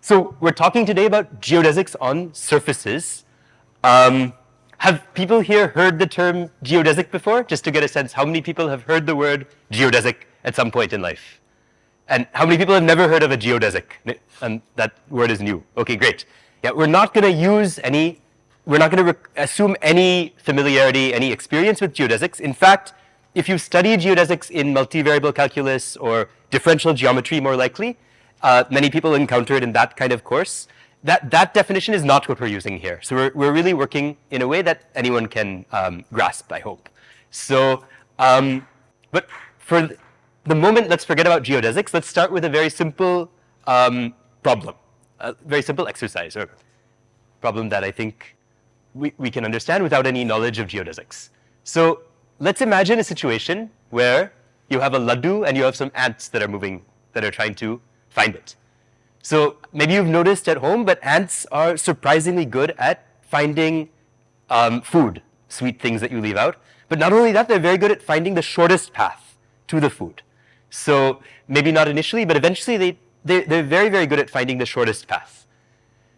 So we're talking today about geodesics on surfaces. Have people here heard the term geodesic before? Just to get a sense, how many people have heard the word geodesic at some point in life? And how many people have never heard of a geodesic? And that word is new. Okay, great. Yeah, we're not going to assume any familiarity, any experience with geodesics. In fact, if you study geodesics in multivariable calculus or differential geometry, more likely, many people encounter it in that kind of course. That definition is not what we're using here. So we're really working in a way that anyone can grasp, I hope. So, but for the moment, let's forget about geodesics. Let's start with a very simple problem, a very simple exercise or problem that I think we can understand without any knowledge of geodesics. So let's imagine a situation where you have a laddu and you have some ants that are moving, that are trying to find it. So maybe you've noticed at home, but ants are surprisingly good at finding food, sweet things that you leave out. But not only that, they're very good at finding the shortest path to the food. So maybe not initially, but eventually they're very, very good at finding the shortest path.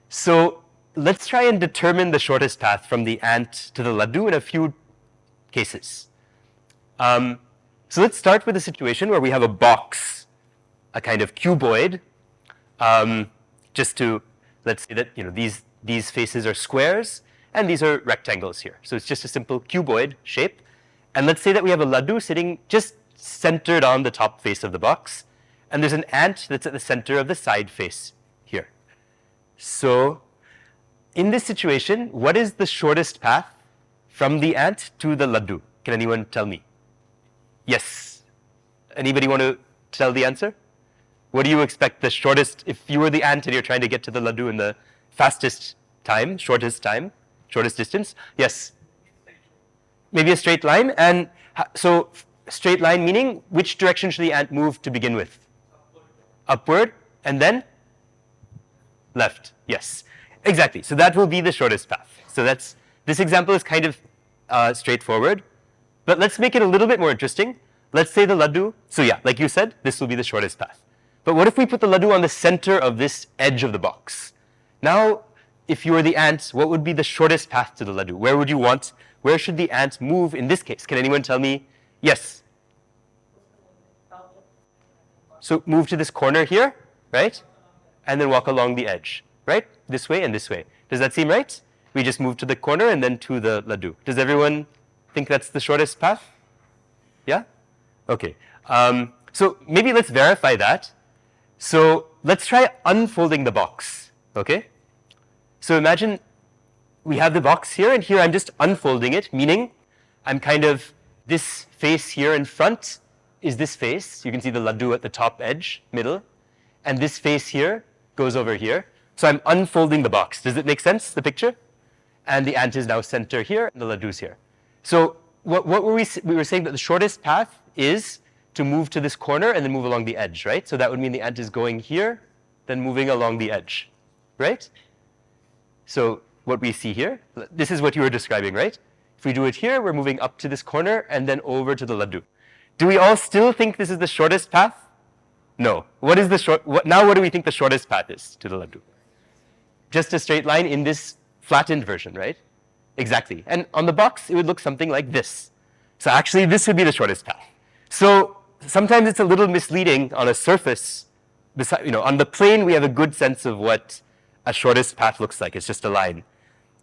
So let's try and determine the shortest path from the ant to the laddu in a few cases. So let's start with a situation where we have a box, a kind of cuboid. Just to, let's say that these faces are squares and these are rectangles here. So it's just a simple cuboid shape. And let's say that we have a laddu sitting just centered on the top face of the box, and there's an ant that's at the center of the side face here. So in this situation, what is the shortest path from the ant to the laddu? Can anyone tell me? Yes. Anybody want to tell the answer? What do you expect the shortest, if you were the ant and you're trying to get to the laddu in the fastest time, shortest distance? Yes. Maybe a straight line. And so straight line meaning which direction should the ant move to begin with? Upward, and then left. Yes, exactly. So that will be the shortest path. So this example is kind of straightforward, but let's make it a little bit more interesting. Let's say the laddu. So yeah, like you said, this will be the shortest path. But what if we put the laddu on the center of this edge of the box? Now, if you were the ant, what would be the shortest path to the laddu? Where should the ant move in this case? Can anyone tell me? Yes. So move to this corner here, right? And then walk along the edge, right? This way and this way. Does that seem right? We just move to the corner and then to the laddu. Does everyone think that's the shortest path? Yeah? Okay. So maybe let's verify that. So let's try unfolding the box, okay? So imagine we have the box here, and here I'm just unfolding it, meaning I'm kind of, this face here in front is this face. You can see the laddu at the top edge, middle, and this face here goes over here. So I'm unfolding the box. Does it make sense, the picture? And the ant is now center here, and the laddu's here. So what were we were saying that the shortest path is to move to this corner and then move along the edge, right? So that would mean the ant is going here, then moving along the edge, right? So what we see here, this is what you were describing, right? If we do it here, we're moving up to this corner and then over to the laddu. Do we all still think this is the shortest path? No. Now what do we think the shortest path is to the laddu? Just a straight line in this flattened version, right? Exactly. And on the box, it would look something like this. So actually, this would be the shortest path. So sometimes it's a little misleading on a surface. On the plane, we have a good sense of what a shortest path looks like. It's just a line.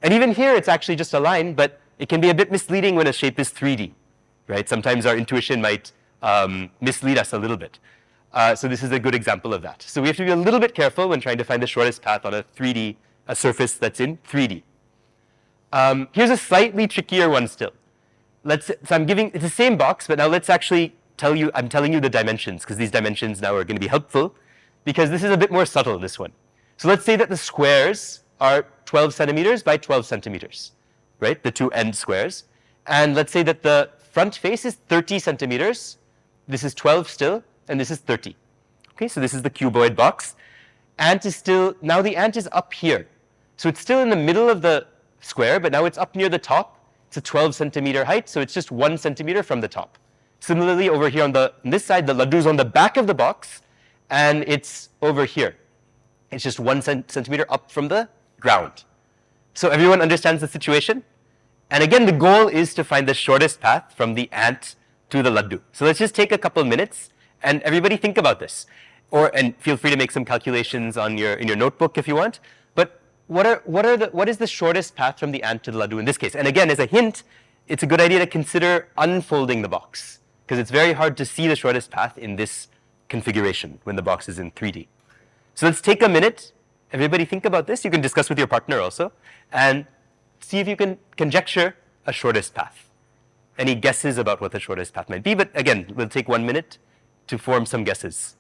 And even here, it's actually just a line, but it can be a bit misleading when a shape is 3D, right? Sometimes our intuition might mislead us a little bit. So this is a good example of that. So we have to be a little bit careful when trying to find the shortest path on a surface that's in 3D. Here's a slightly trickier one still. So it's the same box, but now let's actually I'm telling you the dimensions, because these dimensions now are going to be helpful, because this is a bit more subtle, this one. So let's say that the squares are 12 centimeters by 12 centimeters, right? The two end squares. And let's say that the front face is 30 centimeters. This is 12 still, and this is 30. Okay, so this is the cuboid box. Now the ant is up here. So it's still in the middle of the square, but now it's up near the top. It's a 12 centimeter height, so it's just 1 centimeter from the top. Similarly, over here on this side, the laddu is on the back of the box, and it's over here. It's just 1 centimeter up from the ground. So everyone understands the situation? And again, the goal is to find the shortest path from the ant to the laddu. So let's just take a couple minutes and everybody think about this. And feel free to make some calculations in your notebook if you want. But what is the shortest path from the ant to the laddu in this case? And again, as a hint, it's a good idea to consider unfolding the box, because it's very hard to see the shortest path in this configuration when the box is in 3D. So let's take a minute. Everybody think about this. You can discuss with your partner also, and see if you can conjecture a shortest path. Any guesses about what the shortest path might be? But again, we'll take 1 minute to form some guesses.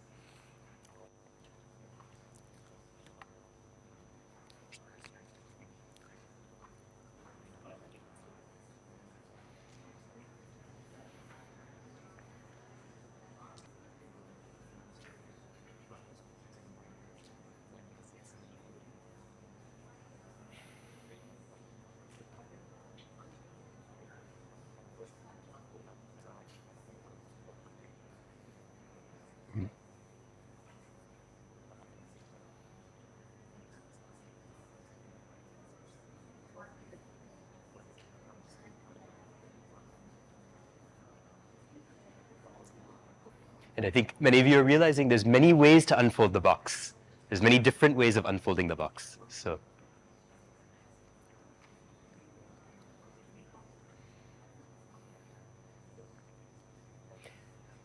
And I think many of you are realizing there's many ways to unfold the box. There's many different ways of unfolding the box. So,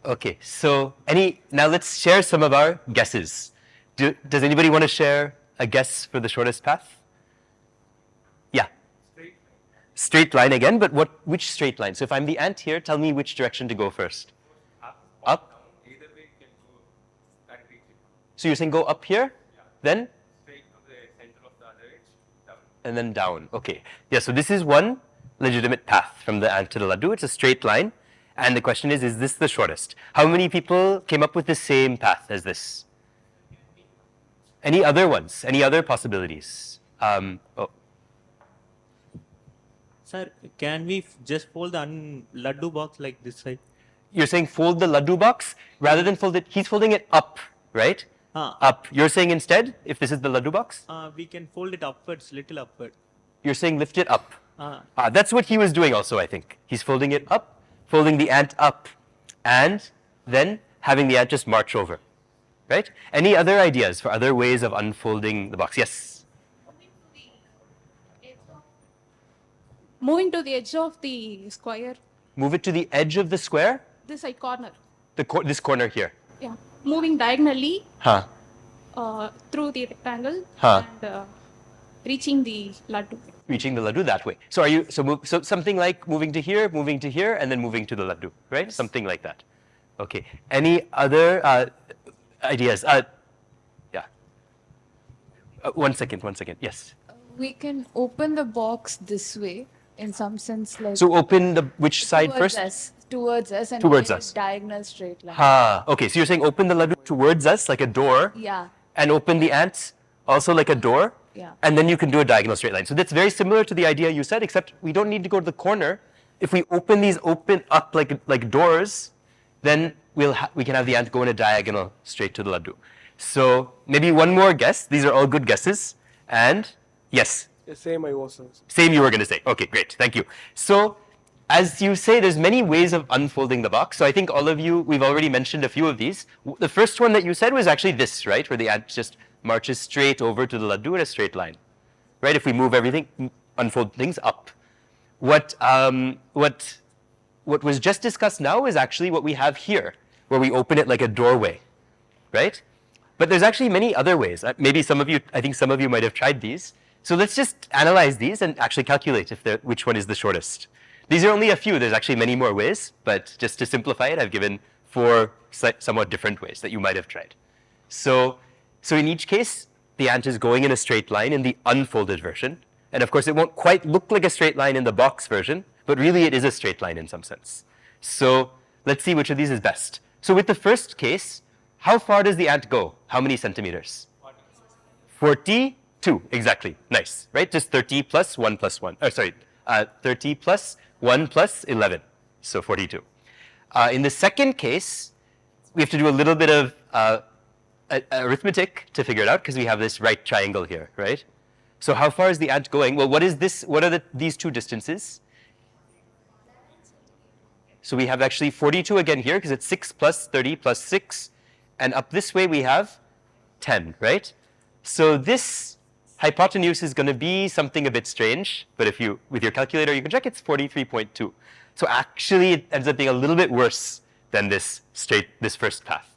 okay, so now let's share some of our guesses. Does anybody want to share a guess for the shortest path? Yeah. Straight line again, but which straight line? So if I'm the ant here, tell me which direction to go first. Up? Either way you can go and reach it. So you're saying go up here, Yeah. then? Straight to the center of the other edge, down. And then down. Okay. Yeah, so this is one legitimate path from the ant to the laddu. It's a straight line. And the question is this the shortest? How many people came up with the same path as this? Any other ones? Any other possibilities? Sir, can we just fold the laddu box like this side? You're saying fold the laddu box rather than fold it. He's folding it up, right? Up. You're saying instead, if this is the laddu box? We can fold it upwards, little upward. You're saying lift it up. That's what he was doing also, I think. He's folding it up, folding the ant up, and then having the ant just march over, right? Any other ideas for other ways of unfolding the box? Yes? Moving to the edge of the square, Move it to the edge of the square, this side corner. this corner here. Yeah. Moving diagonally Huh. through the rectangle Huh. and reaching the laddu. Reaching the laddu that way. So so something like moving to here, and then moving to the laddu, right? Yes. Something like that. Okay. Any other ideas? Yeah. 1 second. Yes. We can open the box this way, in some sense, like So open which side towards first? towards us, and Towards make us. it diagonal straight line. Okay. So you're saying open the laddu towards us like a door, Yeah, and open the ants also like a door, yeah. and then you can do a diagonal straight line. So that's very similar to the idea you said, except we don't need to go to the corner. If we open these up like doors, then we can have the ant go in a diagonal straight to the laddu. So maybe one more guess. These are all good guesses. And yes, The same I was saying. same you were going to say. Okay, great. Thank you. So as you say, there's many ways of unfolding the box. So I think all of you, we've already mentioned a few of these. The first one that you said was actually this, right? Where the ant just marches straight over to the laddu in a straight line, right? If we move everything, unfold things up. What was just discussed now is actually what we have here, where we open it like a doorway, right? But there's actually many other ways. Maybe I think some of you might have tried these. So let's just analyze these and actually calculate which one is the shortest. These are only a few. There's actually many more ways, but just to simplify it, I've given 4 somewhat different ways that you might have tried. So in each case, the ant is going in a straight line in the unfolded version. And of course, it won't quite look like a straight line in the box version, but really it is a straight line in some sense. So let's see which of these is best. So with the first case, how far does the ant go? How many centimeters? 42, exactly. Nice, right? Just 30 plus 1 plus 1. 30 plus 1 plus 11, so 42. In the second case, we have to do a little bit of arithmetic to figure it out because we have this right triangle here, right? So how far is the ant going? Well, what is this? What are these two distances? So we have actually 42 again here because it's 6 plus 30 plus 6. And up this way we have 10, right? So this hypotenuse is going to be something a bit strange. But if you, with your calculator, you can check it's 43.2. So actually it ends up being a little bit worse than this first path.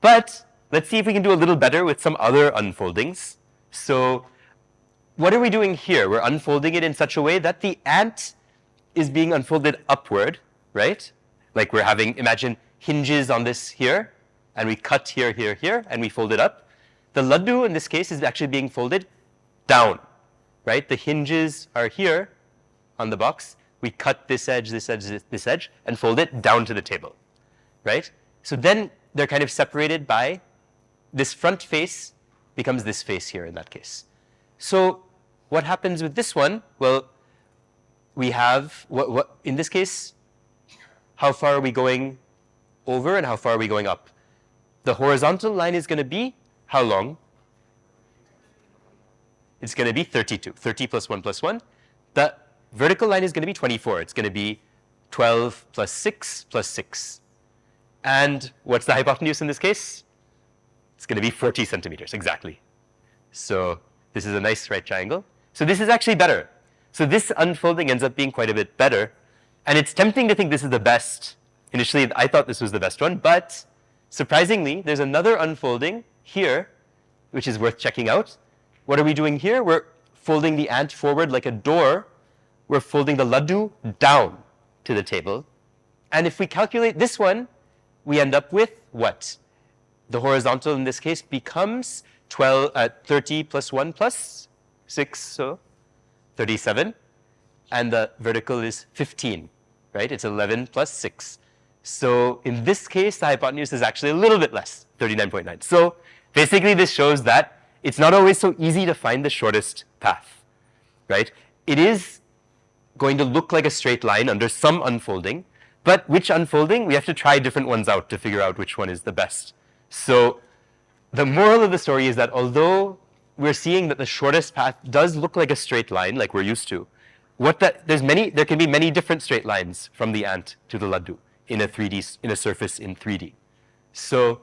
But let's see if we can do a little better with some other unfoldings. So what are we doing here? We're unfolding it in such a way that the ant is being unfolded upward, right? Like we're having, imagine hinges on this here, and we cut here, here, here, and we fold it up. The laddu in this case is actually being folded down, right? The hinges are here on the box. We cut this edge, this edge, this edge, and fold it down to the table, right? So then they're kind of separated by this front face becomes this face here in that case. So what happens with this one? Well, we have, what in this case, how far are we going over and how far are we going up? The horizontal line is going to be how long? It's going to be 32, 30 plus 1 plus 1. The vertical line is going to be 24. It's going to be 12 plus 6 plus 6. And what's the hypotenuse in this case? It's going to be 40 centimeters, exactly. So this is a nice right triangle. So this is actually better. So this unfolding ends up being quite a bit better. And it's tempting to think this is the best. Initially, I thought this was the best one. But surprisingly, there's another unfolding here, which is worth checking out. What are we doing here? We're folding the ant forward like a door. We're folding the laddu down to the table. And if we calculate this one, we end up with what? The horizontal in this case becomes 30 plus 1 plus 6, so 37. And the vertical is 15, right? It's 11 plus 6. So in this case, the hypotenuse is actually a little bit less, 39.9. So basically this shows that it's not always so easy to find the shortest path, right? It is going to look like a straight line under some unfolding, but which unfolding? We have to try different ones out to figure out which one is the best. So the moral of the story is that although we're seeing that the shortest path does look like a straight line, like we're used to, there can be many different straight lines from the ant to the laddu in a surface in 3D. So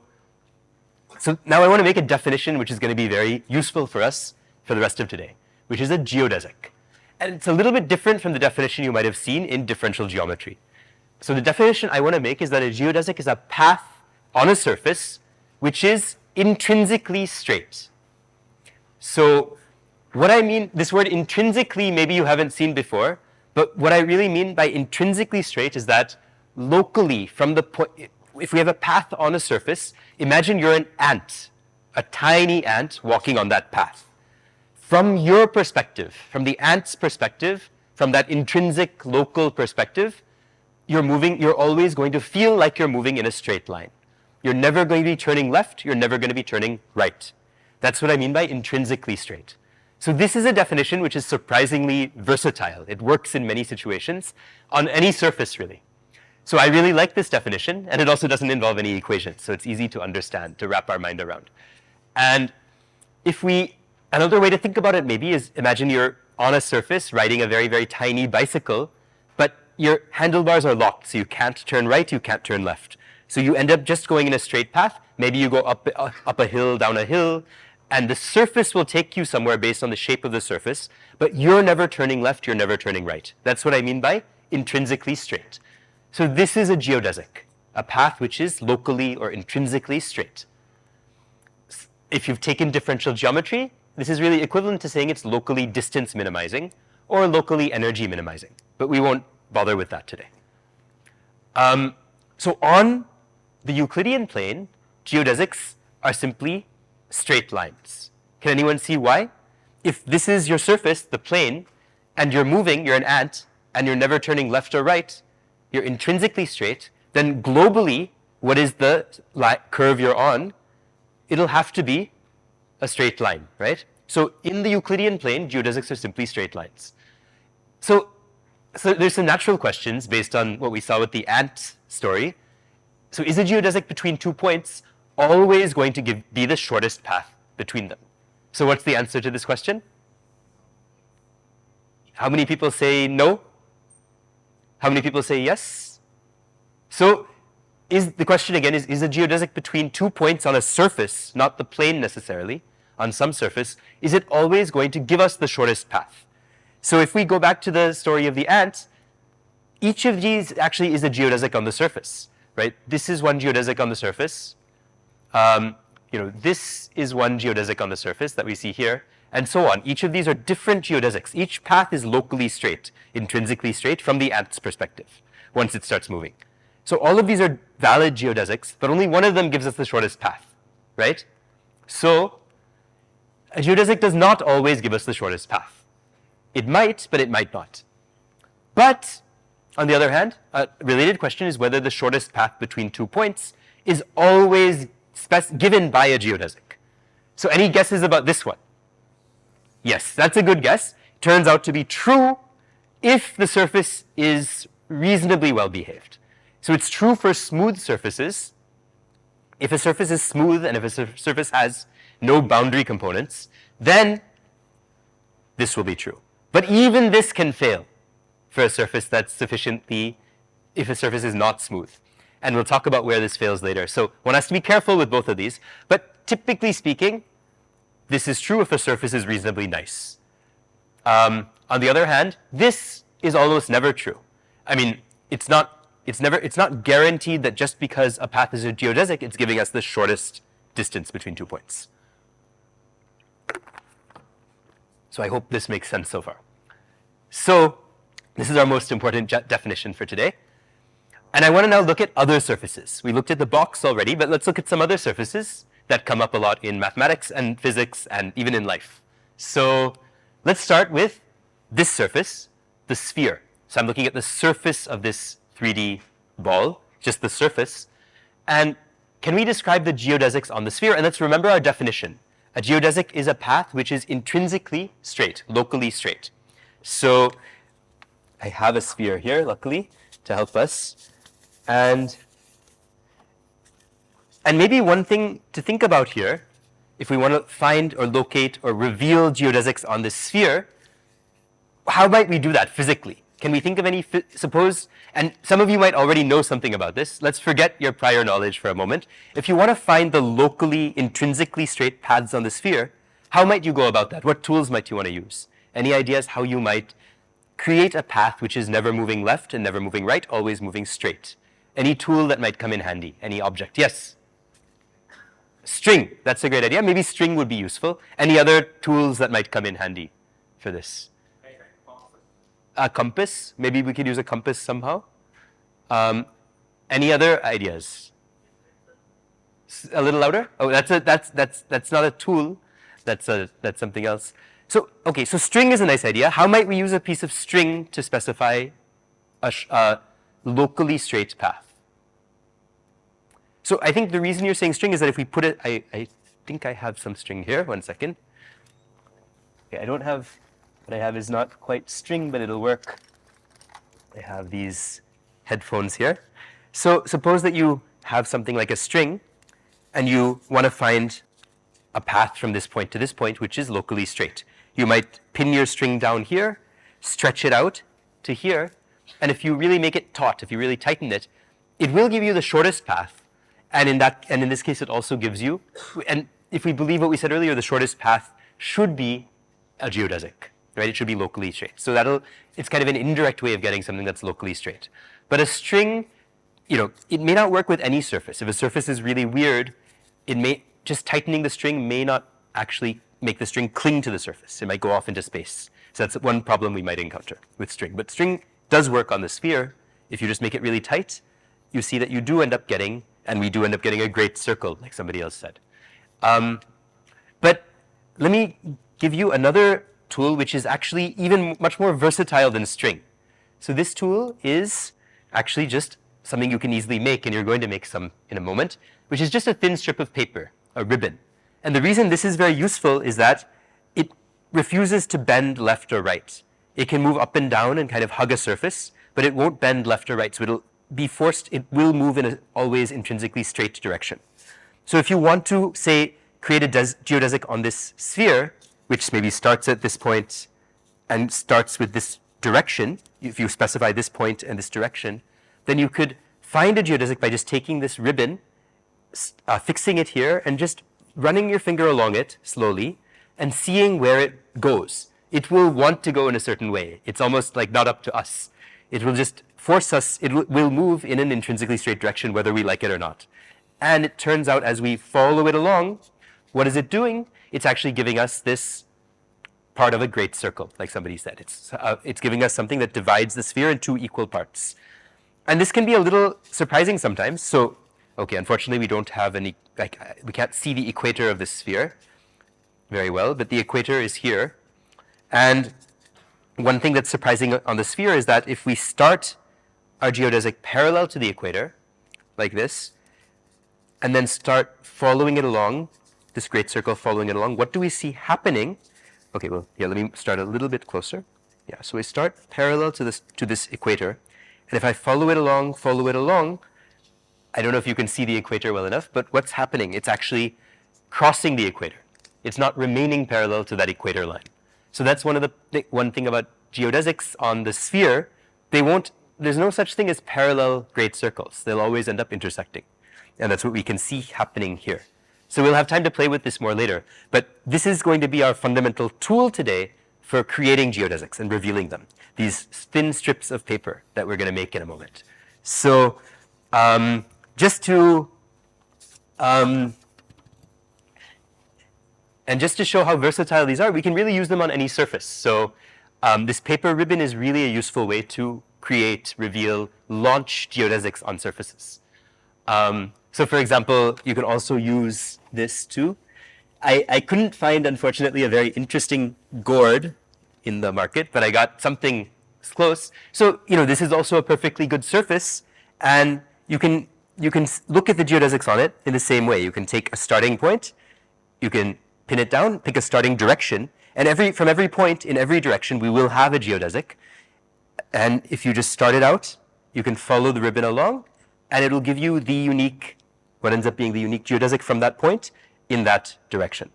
now I want to make a definition which is going to be very useful for us for the rest of today, which is a geodesic. And it's a little bit different from the definition you might have seen in differential geometry. So the definition I want to make is that a geodesic is a path on a surface which is intrinsically straight. So what I mean, this word intrinsically maybe you haven't seen before, but what I really mean by intrinsically straight is that locally from the point, if we have a path on a surface, imagine you're an ant, a tiny ant walking on that path. From your perspective, from the ant's perspective, from that intrinsic local perspective, you're always going to feel like you're moving in a straight line. You're never going to be turning left, you're never going to be turning right. That's what I mean by intrinsically straight. So this is a definition which is surprisingly versatile. It works in many situations, on any surface really. So I really like this definition, and it also doesn't involve any equations, so it's easy to understand, to wrap our mind around. And another way to think about it maybe is imagine you're on a surface riding a very, very tiny bicycle, but your handlebars are locked, so you can't turn right, you can't turn left. So you end up just going in a straight path. Maybe you go up a hill, down a hill, and the surface will take you somewhere based on the shape of the surface, but you're never turning left, you're never turning right. That's what I mean by intrinsically straight. So this is a geodesic, a path which is locally or intrinsically straight. If you've taken differential geometry, this is really equivalent to saying it's locally distance minimizing or locally energy minimizing, but we won't bother with that today. So on the Euclidean plane, geodesics are simply straight lines. Can anyone see why? If this is your surface, the plane, and you're moving, you're an ant, and you're never turning left or right, you're intrinsically straight, then globally, what is the curve you're on? It'll have to be a straight line, right? So in the Euclidean plane, geodesics are simply straight lines. So there's some natural questions based on what we saw with the ant story. So is a geodesic between 2 points always going to be the shortest path between them. So what's the answer to this question? How many people say no? How many people say yes? So the question again is a geodesic between 2 points on a surface, not the plane necessarily, on some surface, is it always going to give us the shortest path? So if we go back to the story of the ant, each of these actually is a geodesic on the surface, right? This is one geodesic on the surface. This is one geodesic on the surface that we see here, and so on. Each of these are different geodesics. Each path is locally straight, intrinsically straight from the ant's perspective once it starts moving. So all of these are valid geodesics, but only one of them gives us the shortest path, right? So a geodesic does not always give us the shortest path. It might, but it might not. But on the other hand, a related question is whether the shortest path between 2 points is always given by a geodesic. So any guesses about this one? Yes, that's a good guess. Turns out to be true if the surface is reasonably well behaved. So it's true for smooth surfaces. If a surface is smooth and if a surface has no boundary components, then this will be true. But even this can fail for a surface that's sufficiently, if a surface is not smooth. And we'll talk about where this fails later. So one has to be careful with both of these. But typically speaking, this is true if a surface is reasonably nice. On the other hand, this is almost never true. I mean, it's not guaranteed that just because a path is a geodesic, it's giving us the shortest distance between 2 points. So I hope this makes sense so far. So this is our most important definition for today. And I want to now look at other surfaces. We looked at the box already, but let's look at some other surfaces that come up a lot in mathematics and physics and even in life. So let's start with this surface, the sphere. So I'm looking at the surface of this 3D ball, just the surface. And can we describe the geodesics on the sphere? And let's remember our definition. A geodesic is a path which is intrinsically straight, locally straight. So I have a sphere here, luckily, to help us. And maybe one thing to think about here, if we want to find or locate or reveal geodesics on this sphere, how might we do that physically? Can we think of any, suppose, and some of you might already know something about this. Let's forget your prior knowledge for a moment. If you want to find the locally, intrinsically straight paths on the sphere, how might you go about that? What tools might you want to use? Any ideas how you might create a path which is never moving left and never moving right, always moving straight? Any tool that might come in handy? Any object? Yes? String. That's a great idea. Maybe string would be useful. Any other tools that might come in handy for this? A compass. Maybe we could use a compass somehow. Any other ideas? A little louder? Oh, that's not a tool. That's something else. So okay, so string is a nice idea. How might we use a piece of string to specify a locally straight path? So I think the reason you're saying string is that if we put it, I think I have some string here. 1 second. Okay, I don't have. What I have is not quite string, but it'll work. I have these headphones here. So suppose that you have something like a string, and you want to find a path from this point to this point, which is locally straight. You might pin your string down here, stretch it out to here, and if you really make it taut, if you really tighten it, it will give you the shortest path. And in this case, it also gives you, and if we believe what we said earlier, the shortest path should be a geodesic. Right? It should be locally straight. So it's kind of an indirect way of getting something that's locally straight. But a string, it may not work with any surface. If a surface is really weird, just tightening the string may not actually make the string cling to the surface. It might go off into space. So that's one problem we might encounter with string. But string does work on the sphere. If you just make it really tight, you see that you do end up getting, and we do end up getting a great circle, like somebody else said. But let me give you another tool which is actually even much more versatile than string. So this tool is actually just something you can easily make, and you're going to make some in a moment, which is just a thin strip of paper, a ribbon. And the reason this is very useful is that it refuses to bend left or right. It can move up and down and kind of hug a surface, but it won't bend left or right. So it will move in an always intrinsically straight direction. So if you want to, say, create a geodesic on this sphere, which maybe starts at this point and starts with this direction, if you specify this point and this direction, then you could find a geodesic by just taking this ribbon, fixing it here, and just running your finger along it slowly and seeing where it goes. It will want to go in a certain way. It's almost like not up to us. It will just force us, it will move in an intrinsically straight direction whether we like it or not. And it turns out as we follow it along, what is it doing? It's actually giving us this part of a great circle, like somebody said. It's giving us something that divides the sphere in two equal parts. And this can be a little surprising sometimes. So, okay, unfortunately we don't have any, we can't see the equator of this sphere very well, but the equator is here. And one thing that's surprising on the sphere is that if we start our geodesic parallel to the equator, like this, and then start following it along, this great circle following it along, what do we see happening? Okay, well, yeah, let me start a little bit closer. Yeah, so we start parallel to this equator, and if I follow it along, I don't know if you can see the equator well enough, but what's happening? It's actually crossing the equator. It's not remaining parallel to that equator line. So that's one thing about geodesics on the sphere. There's no such thing as parallel great circles. They'll always end up intersecting. And that's what we can see happening here. So we'll have time to play with this more later. But this is going to be our fundamental tool today for creating geodesics and revealing them. These thin strips of paper that we're going to make in a moment. So just to show how versatile these are, we can really use them on any surface. So this paper ribbon is really a useful way to create, reveal, launch geodesics on surfaces. So for example, you can also use this too. I couldn't find, unfortunately, a very interesting gourd in the market, but I got something close. So, this is also a perfectly good surface, and you can look at the geodesics on it in the same way. You can take a starting point, you can pin it down, pick a starting direction, and from every point in every direction, we will have a geodesic. And if you just start it out, you can follow the ribbon along, and it'll give you what ends up being the unique geodesic from that point in that direction.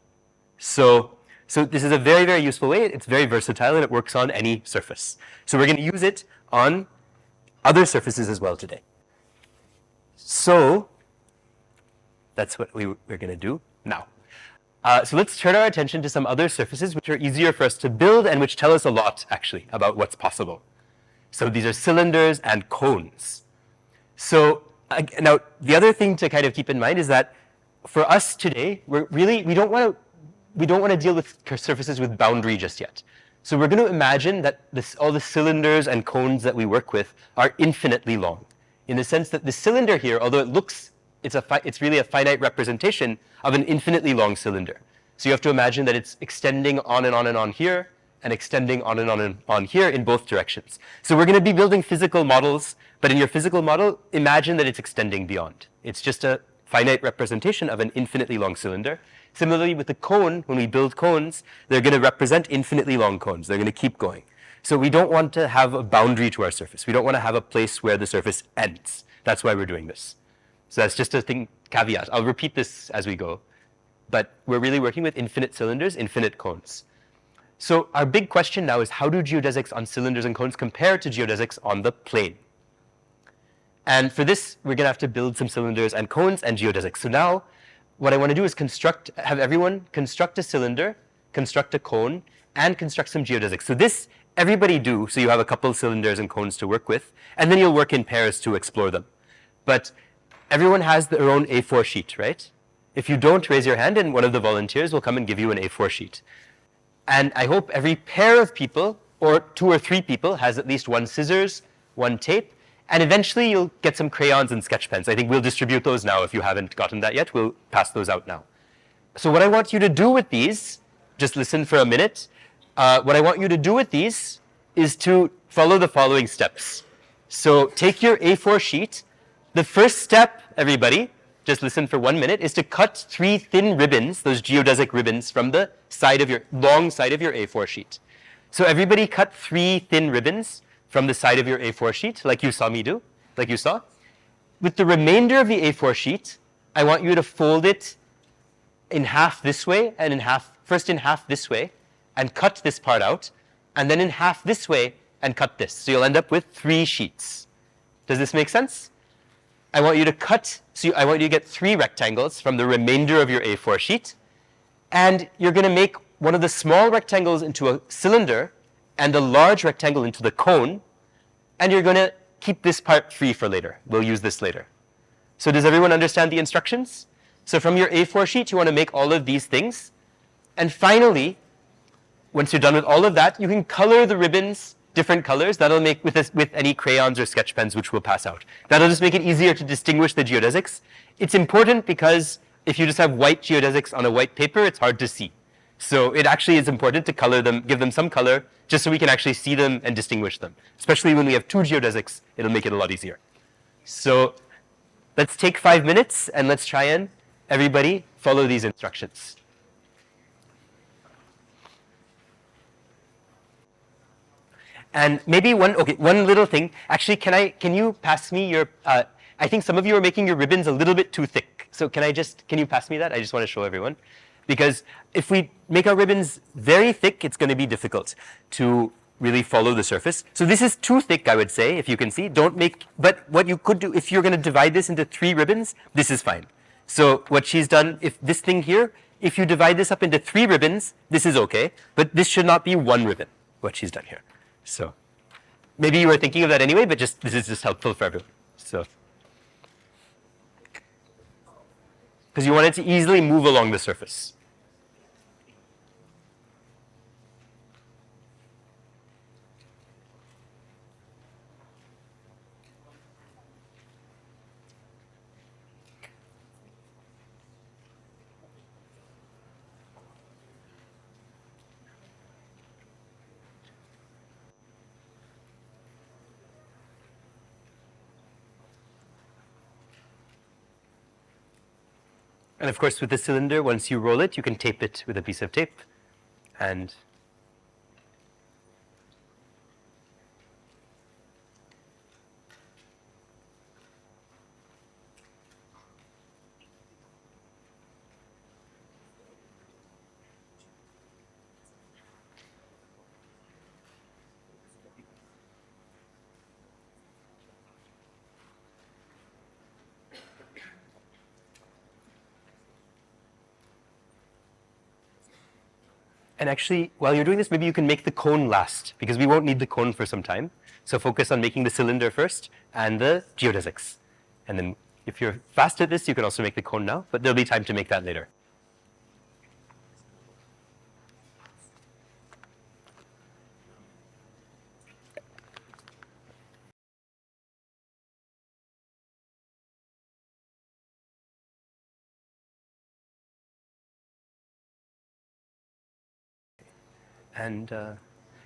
So this is a very, very useful way. It's very versatile, and it works on any surface. So we're going to use it on other surfaces as well today. So that's what we're going to do now. So let's turn our attention to some other surfaces which are easier for us to build and which tell us a lot, actually, about what's possible. So these are cylinders and cones. So now, the other thing to kind of keep in mind is that for us today, we don't want to deal with surfaces with boundary just yet. So we're going to imagine that all the cylinders and cones that we work with are infinitely long, in the sense that the cylinder here, although it's really a finite representation of an infinitely long cylinder. So you have to imagine that it's extending on and on and on here, and extending on and on and on here in both directions. So we're going to be building physical models, but in your physical model, imagine that it's extending beyond. It's just a finite representation of an infinitely long cylinder. Similarly with the cone, when we build cones, they're going to represent infinitely long cones. They're going to keep going. So we don't want to have a boundary to our surface. We don't want to have a place where the surface ends. That's why we're doing this. So that's just a caveat. I'll repeat this as we go. But we're really working with infinite cylinders, infinite cones. So our big question now is, how do geodesics on cylinders and cones compare to geodesics on the plane? And for this, we're going to have to build some cylinders and cones and geodesics. So now, what I want to do is have everyone construct a cylinder, construct a cone, and construct some geodesics. So this, everybody do, so you have a couple cylinders and cones to work with, and then you'll work in pairs to explore them. But everyone has their own A4 sheet, right? If you don't, raise your hand, and one of the volunteers will come and give you an A4 sheet. And I hope every pair of people, or 2 or 3 people, has at least one scissors, one tape, and eventually you'll get some crayons and sketch pens. I think we'll distribute those now. If you haven't gotten that yet, we'll pass those out now. So what I want you to do with these, just listen for a minute. What I want you to do with these is to follow the following steps. So take your A4 sheet. The first step, everybody, just listen for 1 minute, is to cut 3 thin ribbons, those geodesic ribbons, from the long side of your A4 sheet. So everybody cut 3 thin ribbons from the side of your A4 sheet, like you saw me do, like you saw. With the remainder of the A4 sheet, I want you to fold it in half this way and first in half this way and cut this part out, and then in half this way and cut this. So you'll end up with 3 sheets. Does this make sense? I want you to I want you to get 3 rectangles from the remainder of your A4 sheet, and you're going to make one of the small rectangles into a cylinder and a large rectangle into the cone, and you're going to keep this part free for later. We'll use this later. So does everyone understand the instructions? So from your A4 sheet, you want to make all of these things. And finally, once you're done with all of that, you can color the ribbons different colors. That'll make with any crayons or sketch pens, which we'll pass out. That'll just make it easier to distinguish the geodesics. It's important because if you just have white geodesics on a white paper, it's hard to see. So it actually is important to color them, give them some color, just so we can actually see them and distinguish them. Especially when we have 2 geodesics, it'll make it a lot easier. So let's take 5 minutes and let's try and everybody follow these instructions. And maybe one little thing. Actually, can you pass me your, I think some of you are making your ribbons a little bit too thick. So can you pass me that? I just want to show everyone. Because if we make our ribbons very thick, it's going to be difficult to really follow the surface. So this is too thick, I would say, if you can see. But what you could do, if you're going to divide this into 3 ribbons, this is fine. So what she's done, if this thing here, if you divide this up into 3 ribbons, this is okay. But this should not be 1 ribbon, what she's done here. So maybe you were thinking of that anyway, but this is just helpful for everyone. So because you want it to easily move along the surface. And of course, with the cylinder, once you roll it, you can tape it with a piece of tape. And actually, while you're doing this, maybe you can make the cone last, because we won't need the cone for some time. So focus on making the cylinder first and the geodesics. And then if you're fast at this, you can also make the cone now, but there'll be time to make that later. And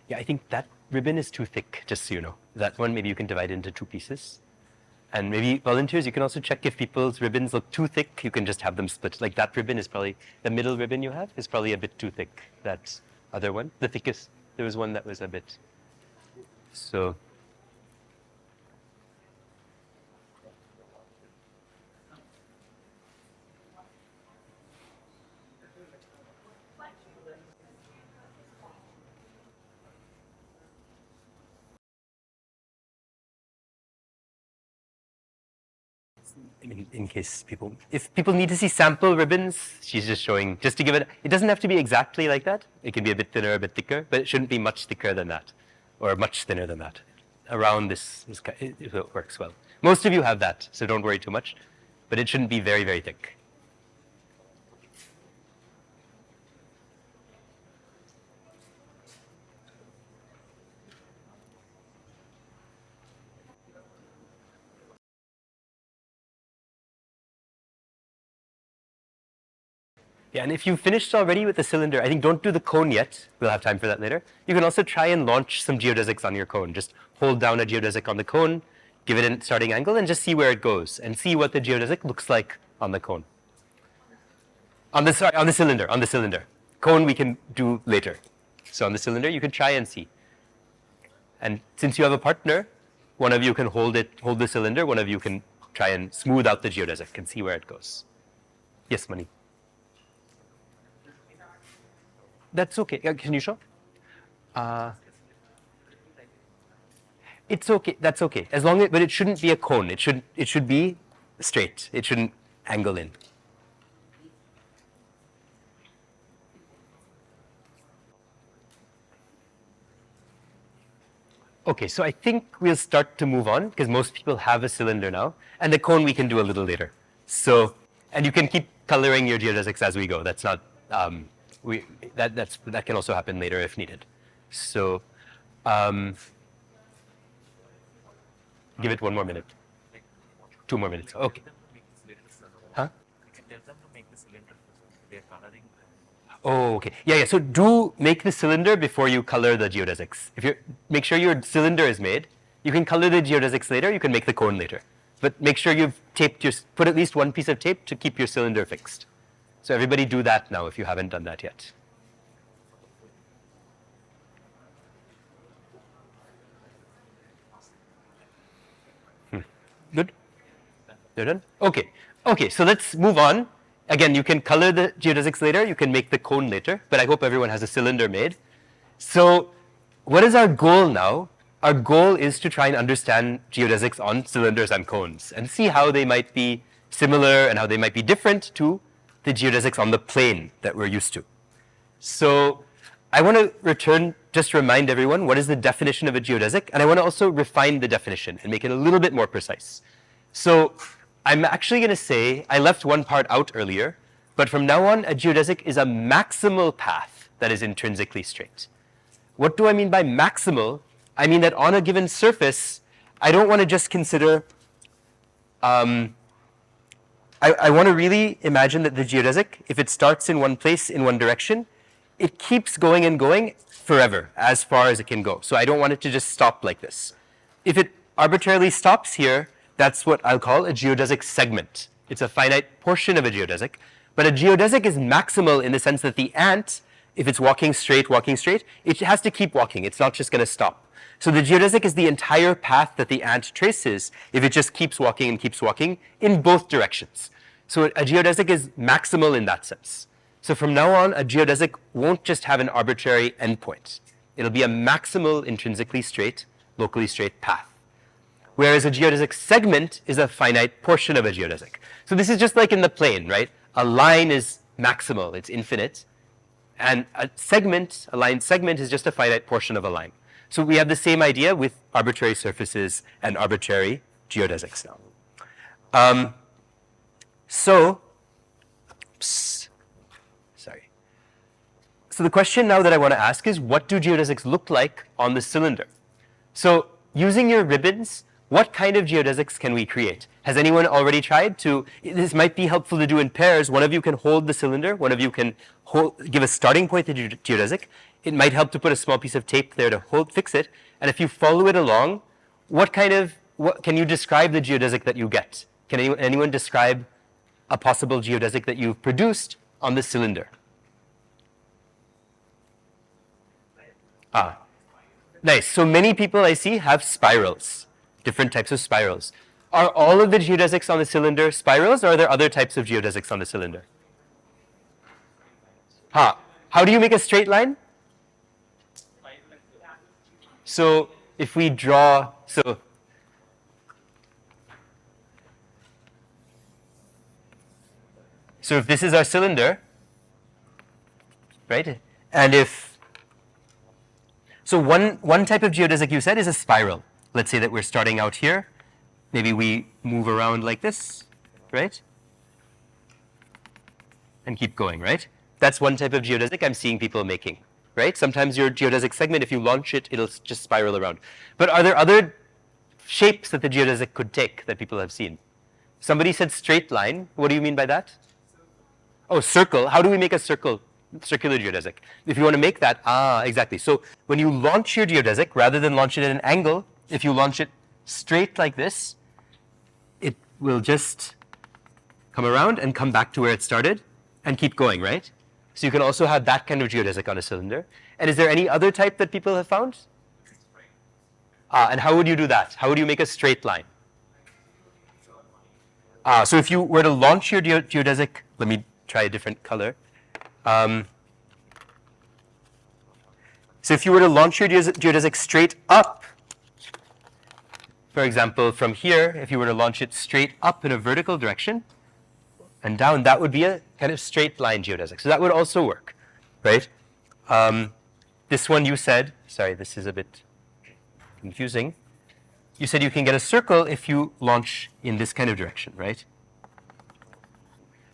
yeah, I think that ribbon is too thick, just so you know. That one, maybe you can divide it into 2 pieces. And maybe volunteers, you can also check if people's ribbons look too thick, you can just have them split. Like that ribbon is probably, the middle ribbon you have is probably a bit too thick. That other one, the thickest, there was one that was a bit. So. In case if people need to see sample ribbons, she's just showing, just to give it doesn't have to be exactly like that. It can be a bit thinner, a bit thicker, but it shouldn't be much thicker than that, or much thinner than that. Around this it works well. Most of you have that, so don't worry too much, but it shouldn't be very, very thick. Yeah, and if you've finished already with the cylinder, I think don't do the cone yet. We'll have time for that later. You can also try and launch some geodesics on your cone. Just hold down a geodesic on the cone, give it a starting angle, and just see where it goes, and see what the geodesic looks like on the cone. On the cylinder. Cone we can do later. So on the cylinder, you can try and see. And since you have a partner, one of you can hold the cylinder, one of you can try and smooth out the geodesic and see where it goes. Yes, Mani. That's okay. Can you show? It's okay. That's okay. As long as, but it shouldn't be a cone. It should be straight. It shouldn't angle in. Okay, so I think we'll start to move on because most people have a cylinder now, and the cone we can do a little later. So, and you can keep coloring your geodesics as we go. That's not that can also happen later if needed. So, give it 1 more minute. 2 more minutes. Okay. Huh? Oh, okay. Yeah. So do make the cylinder before you color the geodesics. If you make sure your cylinder is made, you can color the geodesics later. You can make the cone later, but make sure you've put at least one piece of tape to keep your cylinder fixed. So everybody do that now if you haven't done that yet. Good. They're done. Okay. Okay. So let's move on. Again, you can color the geodesics later, you can make the cone later, but I hope everyone has a cylinder made. So what is our goal now? Our goal is to try and understand geodesics on cylinders and cones and see how they might be similar and how they might be different to the geodesics on the plane that we're used to. So I want to just remind everyone what is the definition of a geodesic, and I want to also refine the definition and make it a little bit more precise. So I'm actually going to say, I left one part out earlier, but from now on, a geodesic is a maximal path that is intrinsically straight. What do I mean by maximal? I mean that on a given surface, I don't want to just consider, I want to really imagine that the geodesic, if it starts in one place, in one direction, it keeps going and going forever, as far as it can go. So I don't want it to just stop like this. If it arbitrarily stops here, that's what I'll call a geodesic segment. It's a finite portion of a geodesic. But a geodesic is maximal in the sense that the ant, if it's walking straight, it has to keep walking. It's not just going to stop. So the geodesic is the entire path that the ant traces if it just keeps walking in both directions. So a geodesic is maximal in that sense. So from now on, a geodesic won't just have an arbitrary endpoint. It'll be a maximal, intrinsically straight, locally straight path. Whereas a geodesic segment is a finite portion of a geodesic. So this is just like in the plane, right? A line is maximal, it's infinite. And a line segment is just a finite portion of a line. So we have the same idea with arbitrary surfaces and arbitrary geodesics now. So the question now that I want to ask is, what do geodesics look like on the cylinder? So using your ribbons, what kind of geodesics can we create? Has anyone already tried to? This might be helpful to do in pairs. One of you can hold the cylinder. One of you can give a starting point to the geodesic. It might help to put a small piece of tape there to fix it. And if you follow it along, can you describe the geodesic that you get? Can anyone describe a possible geodesic that you've produced on the cylinder? Nice. So many people I see have spirals. Different types of spirals. Are all of the geodesics on the cylinder spirals, or are there other types of geodesics on the cylinder? How do you make a straight line? So if we draw, so if this is our cylinder, right? And so one type of geodesic you said is a spiral. Let's say that we're starting out here. Maybe we move around like this, right? And keep going, right? That's one type of geodesic I'm seeing people making, right? Sometimes your geodesic segment, if you launch it, it'll just spiral around. But are there other shapes that the geodesic could take that people have seen? Somebody said straight line. What do you mean by that? Oh, circle. How do we make a circular geodesic? If you want to make that, exactly. So when you launch your geodesic, rather than launch it at an angle, if you launch it straight like this, it will just come around and come back to where it started and keep going, right? So you can also have that kind of geodesic on a cylinder. And is there any other type that people have found? And how would you do that? How would you make a straight line? So if you were to launch your geodesic, let me try a different color. So if you were to launch your geodesic straight up, for example, from here, if you were to launch it straight up in a vertical direction and down, that would be a kind of straight line geodesic. So that would also work, right? This one you said, sorry, this is a bit confusing. You said you can get a circle if you launch in this kind of direction, right?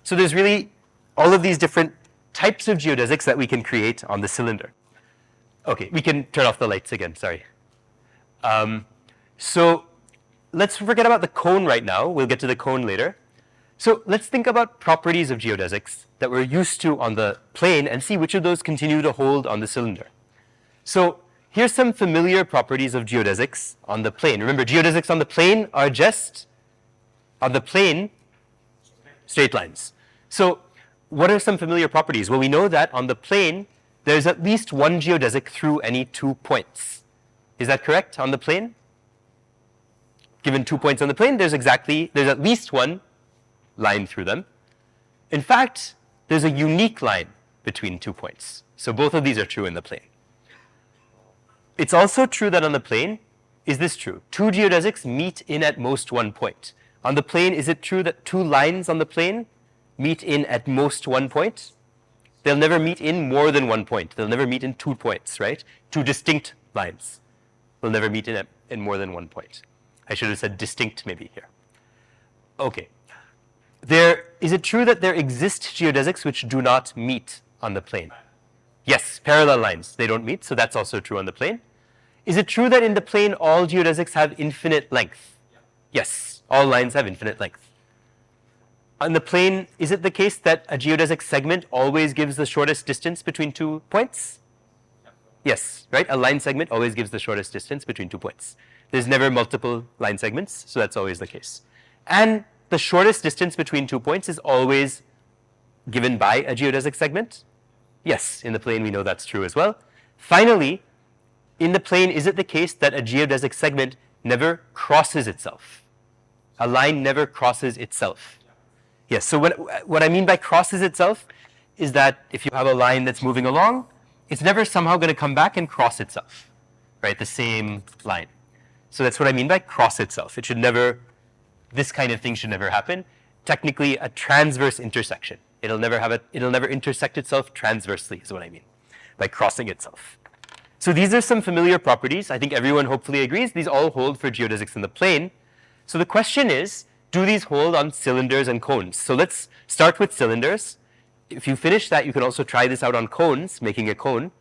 So there's really all of these different types of geodesics that we can create on the cylinder. Okay, we can turn off the lights again, sorry. So let's forget about the cone right now. We'll get to the cone later. So let's think about properties of geodesics that we're used to on the plane and see which of those continue to hold on the cylinder. So here's some familiar properties of geodesics on the plane. Remember, geodesics on the plane are just, on the plane, straight lines. So what are some familiar properties? Well, we know that on the plane, there's at least one geodesic through any 2 points. Is that correct on the plane? Given 2 points on the plane, there's at least one line through them. In fact, there's a unique line between 2 points. So both of these are true in the plane. It's also true that on the plane, is this true? 2 geodesics meet in at most 1 point. On the plane, is it true that 2 lines on the plane meet in at most 1 point? They'll never meet in more than 1 point. They'll never meet in 2 points, right? 2 distinct lines. They'll never meet in more than 1 point. I should have said distinct maybe here. Okay. Is it true that there exist geodesics which do not meet on the plane? Yes, parallel lines, they don't meet, so that's also true on the plane. Is it true that in the plane all geodesics have infinite length? Yes, all lines have infinite length. On the plane, is it the case that a geodesic segment always gives the shortest distance between 2 points? Yes, right? A line segment always gives the shortest distance between 2 points. There's never multiple line segments, so that's always the case. And the shortest distance between 2 points is always given by a geodesic segment? Yes, in the plane we know that's true as well. Finally, in the plane, is it the case that a geodesic segment never crosses itself? A line never crosses itself. Yes, so what I mean by crosses itself is that if you have a line that's moving along, it's never somehow going to come back and cross itself, right? The same line. So that's what I mean by cross itself. It should never, this kind of thing should never happen. Technically, a transverse intersection. It'll never intersect itself transversely is what I mean by crossing itself. So these are some familiar properties. I think everyone hopefully agrees. These all hold for geodesics in the plane. So the question is, do these hold on cylinders and cones? So let's start with cylinders. If you finish that, you can also try this out on cones, making a cone.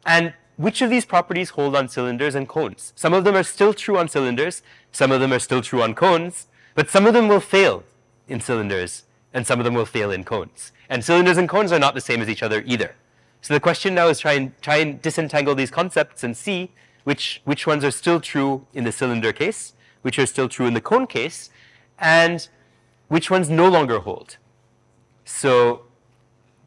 And which of these properties hold on cylinders and cones? Some of them are still true on cylinders, some of them are still true on cones, but some of them will fail in cylinders and some of them will fail in cones. And cylinders and cones are not the same as each other either. So the question now is try and disentangle these concepts and see which ones are still true in the cylinder case, which are still true in the cone case, and which ones no longer hold. So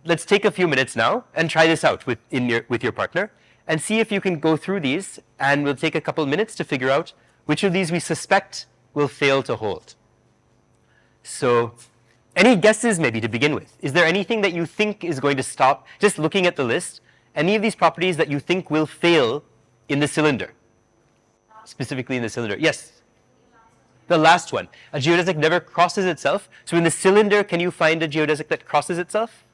let's take a few minutes now and try this out with your partner and see if you can go through these, and we'll take a couple minutes to figure out which of these we suspect will fail to hold. So any guesses maybe to begin with? Is there anything that you think is going to stop, just looking at the list, any of these properties that you think will fail in the cylinder? Specifically in the cylinder. Yes? The last one. A geodesic never crosses itself. So in the cylinder, can you find a geodesic that crosses itself?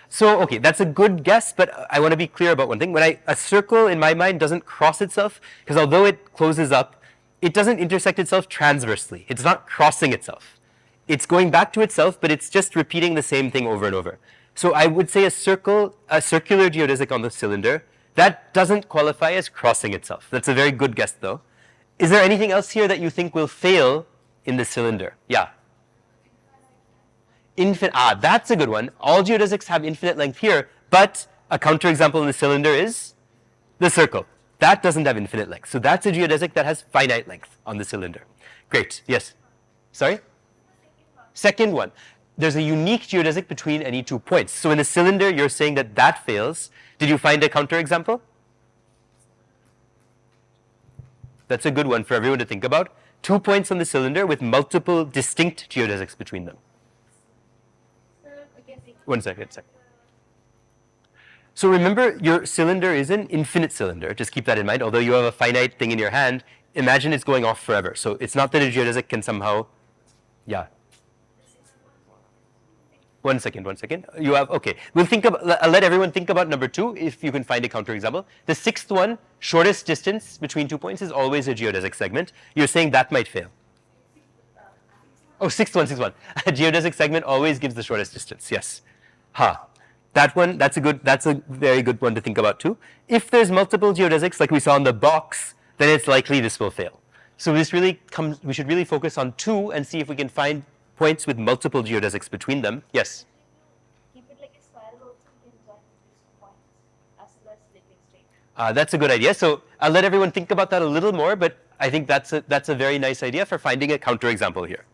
So, okay, that's a good guess, but I want to be clear about one thing. A circle, in my mind, doesn't cross itself, because although it closes up, it doesn't intersect itself transversely. It's not crossing itself. It's going back to itself, but it's just repeating the same thing over and over. So I would say a circular geodesic on the cylinder, that doesn't qualify as crossing itself. That's a very good guess, though. Is there anything else here that you think will fail in the cylinder? Yeah? That's a good one. All geodesics have infinite length here, but a counterexample in the cylinder is the circle. That doesn't have infinite length. So that's a geodesic that has finite length on the cylinder. Great. Yes? Sorry? Second one. There's a unique geodesic between any 2 points. So in the cylinder, you're saying that that fails. Did you find a counterexample? That's a good one for everyone to think about. 2 points on the cylinder with multiple distinct geodesics between them? One second. So remember, your cylinder is an infinite cylinder. Just keep that in mind. Although you have a finite thing in your hand, imagine it's going off forever. So it's not that a geodesic can somehow, yeah. One second. You have, okay. I'll let everyone think about number 2 if you can find a counterexample. The 6th one, shortest distance between 2 points is always a geodesic segment. You're saying that might fail. Oh, 6th one. A geodesic segment always gives the shortest distance. Yes. That one, that's a very good one to think about too. If there's multiple geodesics like we saw in the box, then it's likely this will fail. So we should really focus on 2 and see if we can find points with multiple geodesics between them. Yes? Keep it like a spiral also, you can join these points as well as slipping straight. That's a good idea. So I'll let everyone think about that a little more, but I think that's a very nice idea for finding a counterexample here.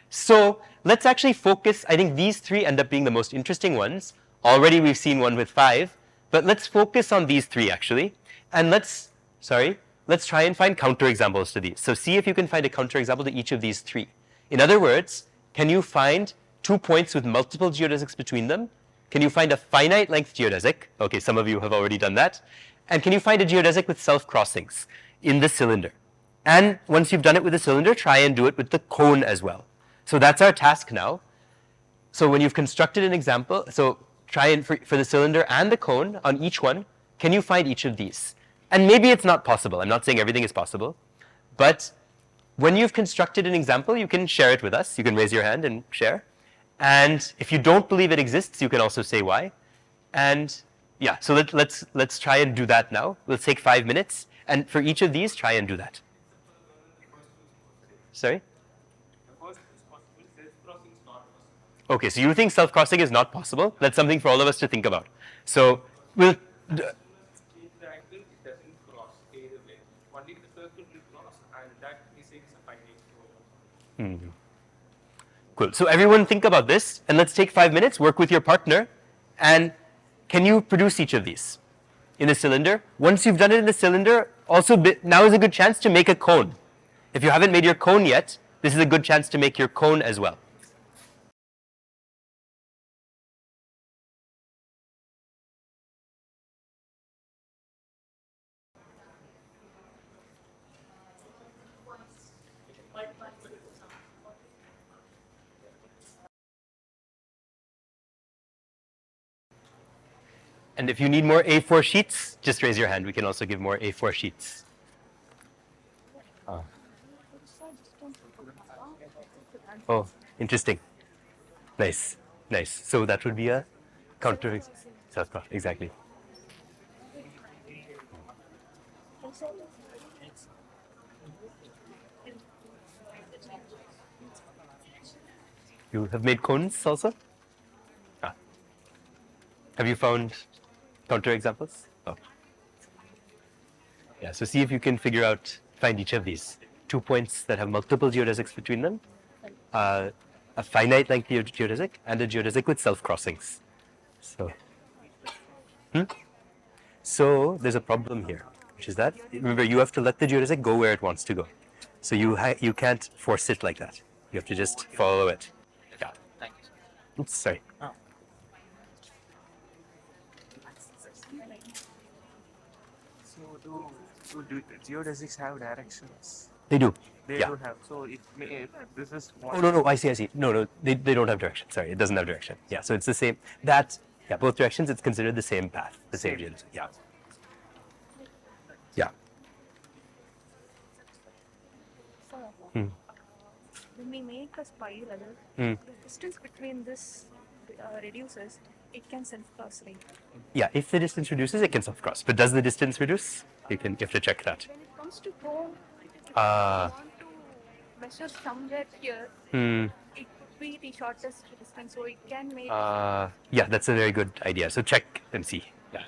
So let's actually focus. I think these 3 end up being the most interesting ones. Already we've seen one with 5, but let's focus on these 3 actually. And let's try and find counterexamples to these. So see if you can find a counterexample to each of these 3. In other words, can you find 2 points with multiple geodesics between them? Can you find a finite length geodesic? Okay, some of you have already done that. And can you find a geodesic with self-crossings in the cylinder? And once you've done it with the cylinder, try and do it with the cone as well. So that's our task now. So when you've constructed an example, so try and for the cylinder and the cone on each one, can you find each of these? And maybe it's not possible. I'm not saying everything is possible, but when you've constructed an example, you can share it with us. You can raise your hand and share. And if you don't believe it exists, you can also say why. And yeah, so let's try and do that now. We'll take 5 minutes, and for each of these, try and do that. Sorry? The first is possible, self-crossing is not possible. Okay, so you think self-crossing is not possible? That's something for all of us to think about. So we'll. Change the angle, it doesn't cross either way. Only the circle will cross, and that is a finite flow. Cool. So everyone think about this, and let's take 5 minutes, work with your partner, and can you produce each of these in the cylinder? Once you've done it in the cylinder, also now is a good chance to make a cone. If you haven't made your cone yet, this is a good chance to make your cone as well. And if you need more A4 sheets, just raise your hand. We can also give more A4 sheets. Oh, interesting. Nice. So that would be a counter self-cross. Exactly. You have made cones also? Have you found counterexamples? Oh. Yeah, so see if you can find each of these. 2 points that have multiple geodesics between them, a finite length geodesic, and a geodesic with self-crossings. So there's a problem here, which is that, remember, you have to let the geodesic go where it wants to go. So you can't force it like that. You have to just follow it. Yeah. Thank you. Oops, sorry. So do geodesics have directions? They do. They Yeah. don't have. So it may, this is Oh, no, I see. No, they don't have direction. Sorry, it doesn't have direction. Yeah, so it's the same. Both directions, it's considered the same path, the same geodesic. Yeah. Yeah. When we make a spiral, the distance between this reduces, it can self-cross, right? Yeah, if the distance reduces, it can self-cross. But does the distance reduce? You have to check that. When it comes to cone, if you Ah. want to measure somewhere here, it could be the shortest distance, so it can make. Yeah, that's a very good idea. So check and see. Yeah.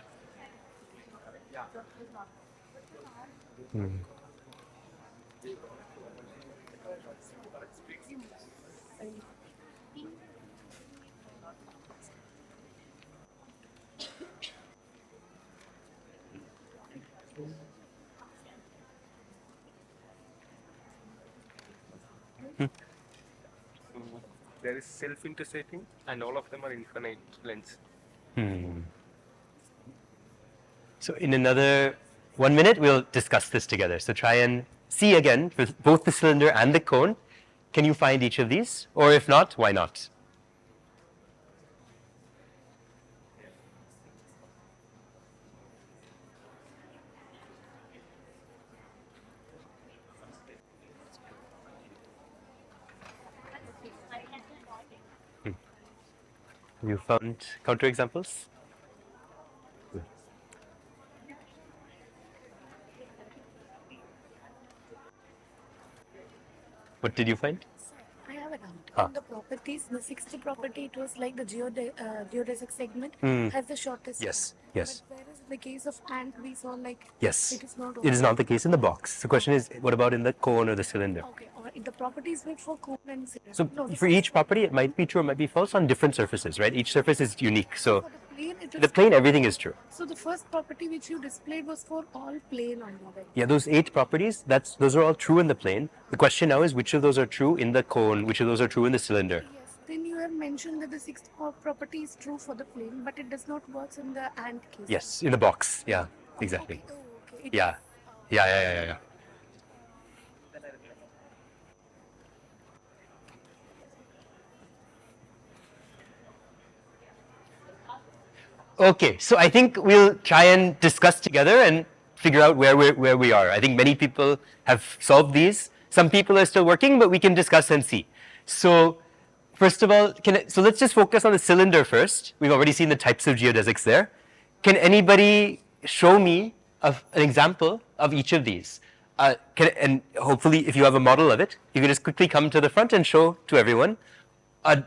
there is self-intersecting, and all of them are infinite lengths. So in another 1 minute, we'll discuss this together. So try and see again for both the cylinder and the cone. Can you find each of these? Or if not, why not? Have you found counterexamples? What did you find? I have a doubt. Ah. On the properties, the sixth property, it was like the geodesic segment has the shortest. Yes, one. yes. But whereas in the case of ant, we saw like Yes. it is not. It is not the case in the box. The question is, what about in the cone or the cylinder? Okay, or the properties were for cone and cylinder. So No, for each property, it might be true, it might be false on different surfaces, right? Each surface is unique. So for the plane, it the was. plane, everything is true. So the first property which you displayed was for all plane on the right. Yeah, those 8 properties, those are all true in the plane. The question now is which of those are true in the cone, which of those are true in the cylinder. Yes. Then you have mentioned that the sixth property is true for the plane, but it does not work in the ant case. Yes, in the box. Yeah, exactly. Okay. Oh, okay. It Yeah. Yeah. Okay, so I think we'll try and discuss together and figure out where we are. I think many people have solved these. Some people are still working, but we can discuss and see. So first of all, so let's just focus on the cylinder first. We've already seen the types of geodesics there. Can anybody show me an example of each of these? And hopefully, if you have a model of it, you can just quickly come to the front and show to everyone a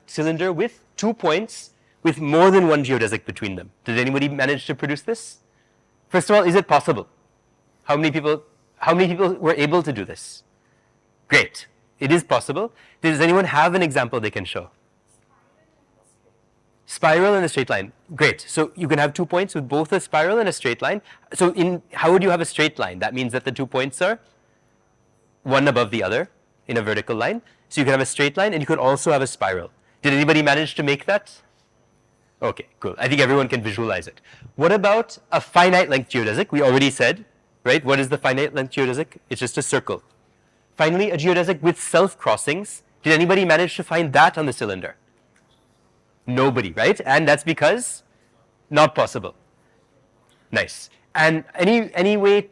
cylinder with 2 points with more than one geodesic between them. Did anybody manage to produce this? First of all, is it possible? How many people were able to do this? Great. It is possible. Does anyone have an example they can show? Spiral and a straight line. Great. So you can have 2 points with both a spiral and a straight line. So how would you have a straight line? That means that the 2 points are one above the other in a vertical line. So you can have a straight line and you could also have a spiral. Did anybody manage to make that? Okay, cool. I think everyone can visualize it. What about a finite length geodesic? We already said, right? What is the finite length geodesic? It's just a circle. Finally, a geodesic with self-crossings. Did anybody manage to find that on the cylinder? Nobody, right? And that's because not possible. Nice. And any way,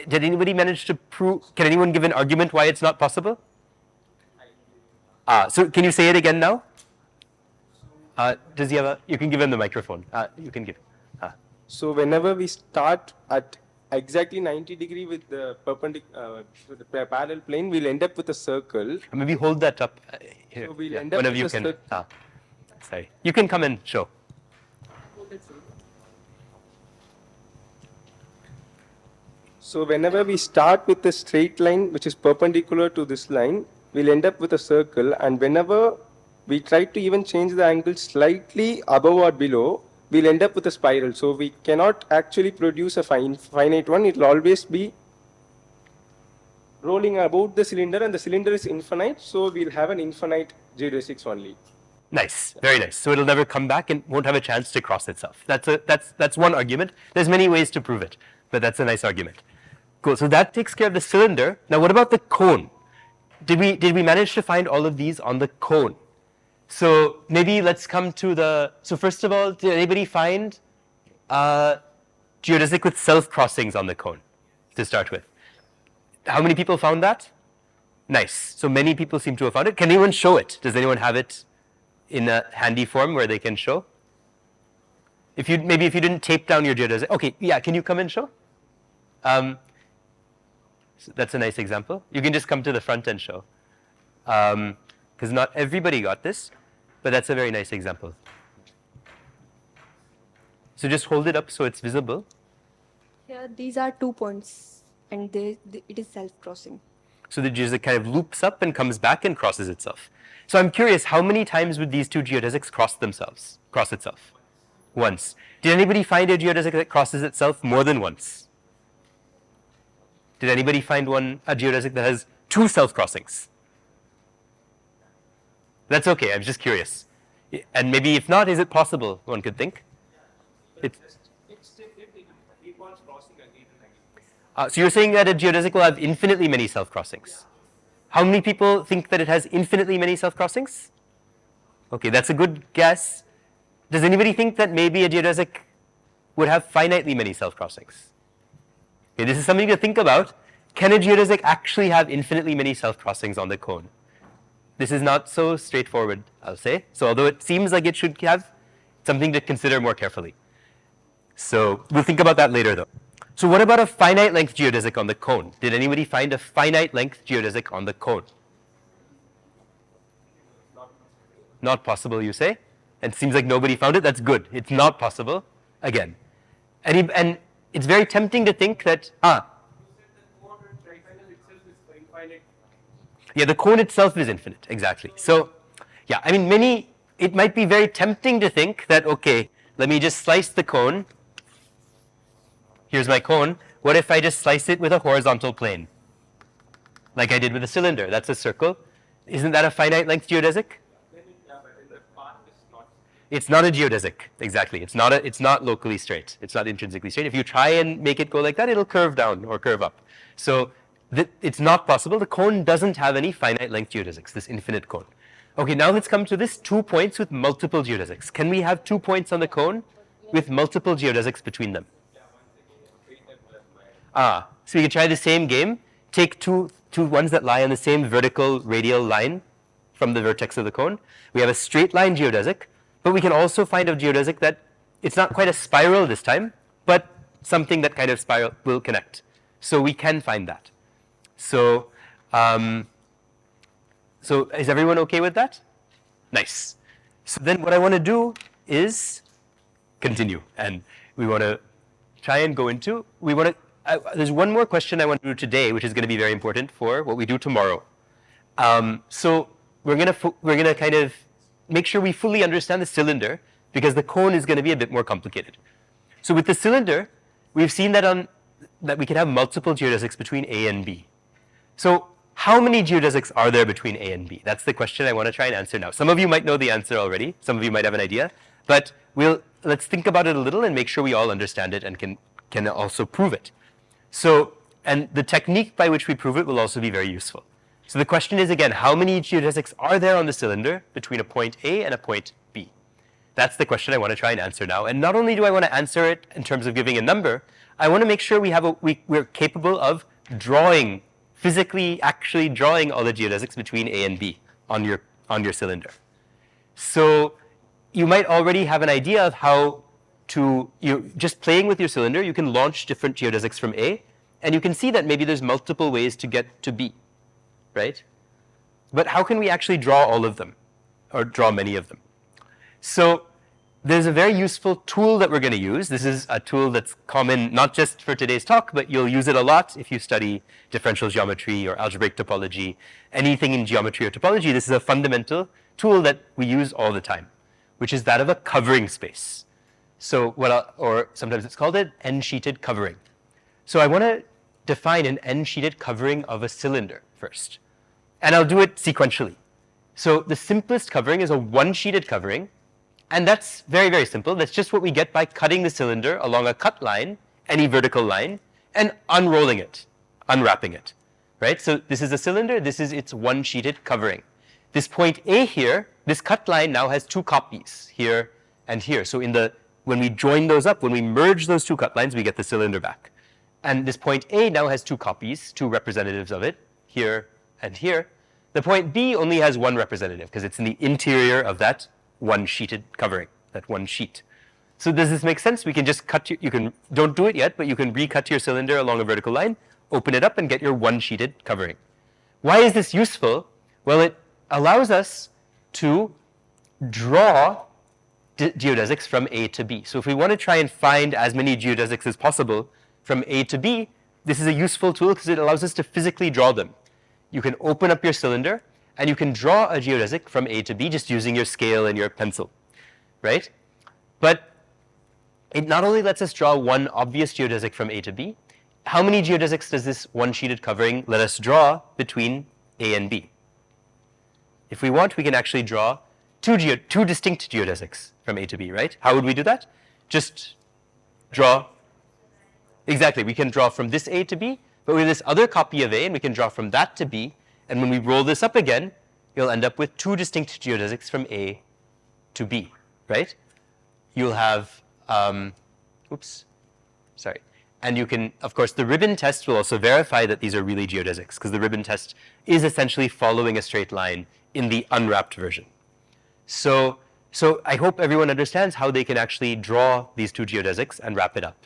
did anybody manage to prove, can anyone give an argument why it's not possible? So can you say it again now? Does he have you can give him the microphone. You can give. So whenever we start at exactly 90 degree with the perpendicular, with the parallel plane, we'll end up with a circle. Maybe hold that up here. So we'll Yeah, end up one of with you a can. circle. Sorry. You can come and show. So whenever we start with a straight line which is perpendicular to this line, we'll end up with a circle, and whenever we try to even change the angle slightly above or below, we'll end up with a spiral. So we cannot actually produce a finite one. It will always be rolling about the cylinder, and the cylinder is infinite, so we'll have an infinite geodesics only. Nice, very nice. So it'll never come back and won't have a chance to cross itself. That's one argument. There's many ways to prove it, but that's a nice argument. Cool. So that takes care of the cylinder. Now, what about the cone? Did we manage to find all of these on the cone? So maybe let's come to the. So first of all, did anybody find geodesic with self-crossings on the cone to start with? How many people found that? Nice. So many people seem to have found it. Can anyone show it? Does anyone have it in a handy form where they can show? If you didn't tape down your geodesic. Okay, yeah. Can you come and show? So that's a nice example. You can just come to the front and show. Because not everybody got this, but that's a very nice example. So just hold it up so it's visible. Here, these are 2 points, and it is self-crossing. So the geodesic kind of loops up and comes back and crosses itself. So I'm curious, how many times would these two geodesics cross itself? Once. Did anybody find a geodesic that crosses itself more than once? Did anybody find a geodesic that has 2 self-crossings? That's okay, I'm just curious. And maybe if not, is it possible, one could think? It's, Keep on crossing again and again. so you're saying that a geodesic will have infinitely many self-crossings. How many people think that it has infinitely many self-crossings? Okay, that's a good guess. Does anybody think that maybe a geodesic would have finitely many self-crossings? Okay, this is something to think about. Can a geodesic actually have infinitely many self-crossings on the cone? This is not so straightforward, I'll say. So although it seems like it should have, something to consider more carefully. So we'll think about that later though. So what about a finite length geodesic on the cone? Did anybody find a finite length geodesic on the cone? Not possible, you say? And it seems like nobody found it. That's good. It's not possible. Again. And it's very tempting to think that, yeah, the cone itself is infinite, exactly. So, yeah, I mean, it might be very tempting to think that, okay, let me just slice the cone. Here's my cone. What if I just slice it with a horizontal plane? Like I did with a cylinder. That's a circle. Isn't that a finite length geodesic? It's not a geodesic, exactly. It's not locally straight. It's not intrinsically straight. If you try and make it go like that, it'll curve down or curve up. So it's not possible. The cone doesn't have any finite length geodesics, this infinite cone. Okay, now let's come to this 2 points with multiple geodesics. Can we have 2 points on the cone with multiple geodesics between them? So we can try the same game. Take two ones that lie on the same vertical radial line from the vertex of the cone. We have a straight line geodesic, but we can also find a geodesic that it's not quite a spiral this time, but something that kind of spiral will connect. So we can find that. So, so is everyone okay with that? Nice. So then what I want to do is continue, and we want to try and go into, there's one more question I want to do today, which is going to be very important for what we do tomorrow. So we're going to kind of make sure we fully understand the cylinder, because the cone is going to be a bit more complicated. So with the cylinder, we've seen that that we can have multiple geodesics between A and B. So how many geodesics are there between A and B? That's the question I want to try and answer now. Some of you might know the answer already. Some of you might have an idea. But let's think about it a little and make sure we all understand it and can also prove it. So, and the technique by which we prove it will also be very useful. So the question is, again, how many geodesics are there on the cylinder between a point A and a point B? That's the question I want to try and answer now. And not only do I want to answer it in terms of giving a number, I want to make sure we're capable of drawing, physically actually drawing all the geodesics between A and B on your cylinder. So you might already have an idea of how just playing with your cylinder, you can launch different geodesics from A, and you can see that maybe there's multiple ways to get to B, right? But how can we actually draw all of them, or draw many of them? So there's a very useful tool that we're going to use. This is a tool that's common not just for today's talk, but you'll use it a lot if you study differential geometry or algebraic topology, anything in geometry or topology. This is a fundamental tool that we use all the time, which is that of a covering space. So or sometimes it's called an n-sheeted covering. So I want to define an n-sheeted covering of a cylinder first. And I'll do it sequentially. So the simplest covering is a one-sheeted covering. And that's very, very simple. That's just what we get by cutting the cylinder along a cut line, any vertical line, and unrolling it, unwrapping it, right? So this is a cylinder. This is its one-sheeted covering. This point A here, this cut line now has two copies, here and here. So when we join those up, when we merge those two cut lines, we get the cylinder back. And this point A now has two copies, two representatives of it, here and here. The point B only has one representative because it's in the interior of that one sheeted covering, that one sheet. So does this make sense? We can just don't do it yet, but you can recut your cylinder along a vertical line, open it up and get your one sheeted covering. Why is this useful? Well, it allows us to draw geodesics from A to B. So if we want to try and find as many geodesics as possible from A to B, this is a useful tool because it allows us to physically draw them. You can open up your cylinder and you can draw a geodesic from A to B just using your scale and your pencil, right? But it not only lets us draw one obvious geodesic from A to B, how many geodesics does this one-sheeted covering let us draw between A and B? if we want, we can actually draw two distinct geodesics from A to B, right? How would we do that? Just draw. Exactly, we can draw from this A to B, but with this other copy of A, and we can draw from that to B, and when we roll this up again, you'll end up with two distinct geodesics from A to B, right? You'll have, and you can, of course, the ribbon test will also verify that these are really geodesics, because the ribbon test is essentially following a straight line in the unwrapped version. So I hope everyone understands how they can actually draw these two geodesics and wrap it up.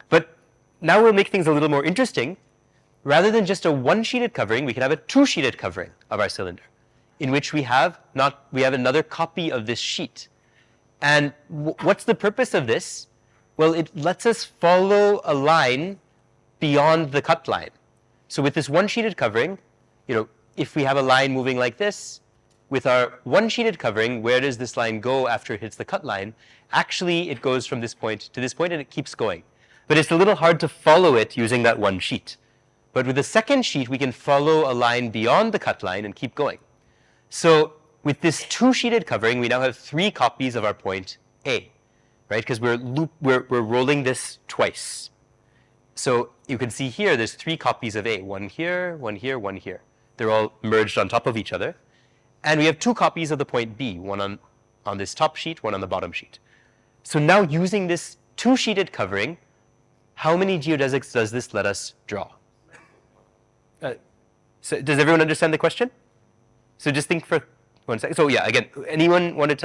But now we'll make things a little more interesting. Rather than just a one-sheeted covering, we can have a two-sheeted covering of our cylinder, in which we have another copy of this sheet. And what's the purpose of this? Well, it lets us follow a line beyond the cut line. So with this one-sheeted covering, if we have a line moving like this, with our one-sheeted covering, where does this line go after it hits the cut line? Actually, it goes from this point to this point, and it keeps going. But it's a little hard to follow it using that one sheet. But with the second sheet, we can follow a line beyond the cut line and keep going. So with this two-sheeted covering, we now have 3 copies of our point A, right? Because we're rolling this twice. So you can see here, there's 3 copies of A. One here, one here, one here. They're all merged on top of each other. And we have 2 copies of the point B, one on this top sheet, one on the bottom sheet. So now using this two-sheeted covering, how many geodesics does this let us draw? So does everyone understand the question? So just think for 1 second. So yeah, again, anyone else want to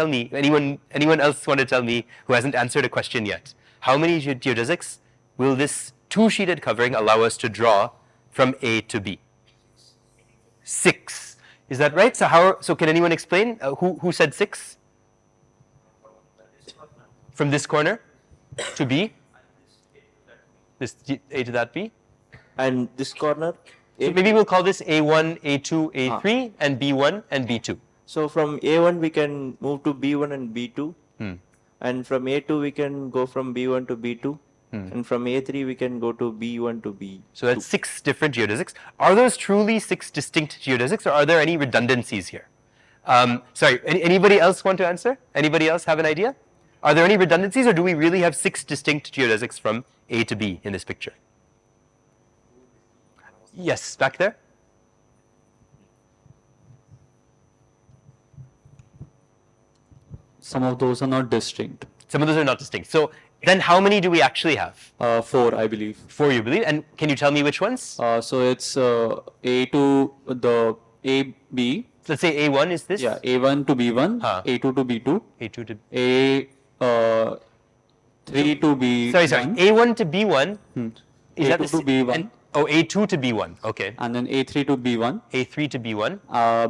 tell me who hasn't answered a question yet? How many geodesics will this two-sheeted covering allow us to draw from A to B? 6. Is that right? So can anyone explain? Who said 6? From this corner to B? This A to that B? And this corner? So maybe we'll call this A1, A2, A3, and B1 and B2. So from A1 we can move to B1 and B2. And from A2 we can go from B1 to B2. And from A3 we can go to B1 to B2. So that's 6 different geodesics. Are those truly 6 distinct geodesics, or are there any redundancies here? Sorry, anybody else want to answer? Anybody else have an idea? Are there any redundancies, or do we really have 6 distinct geodesics from A to B in this picture? Yes, back there. Some of those are not distinct. Some of those are not distinct. So then how many do we actually have? 4, I believe. 4, you believe? And can you tell me which ones? So it's A to the AB. Let's say A1 is this? Yeah, A1 to B1, A2 to B2, A2 to A3 to B1. Sorry. A1 to B1. Is that A2 to B1. A2 to B1. Okay. And then A3 to B1. A3 to B1.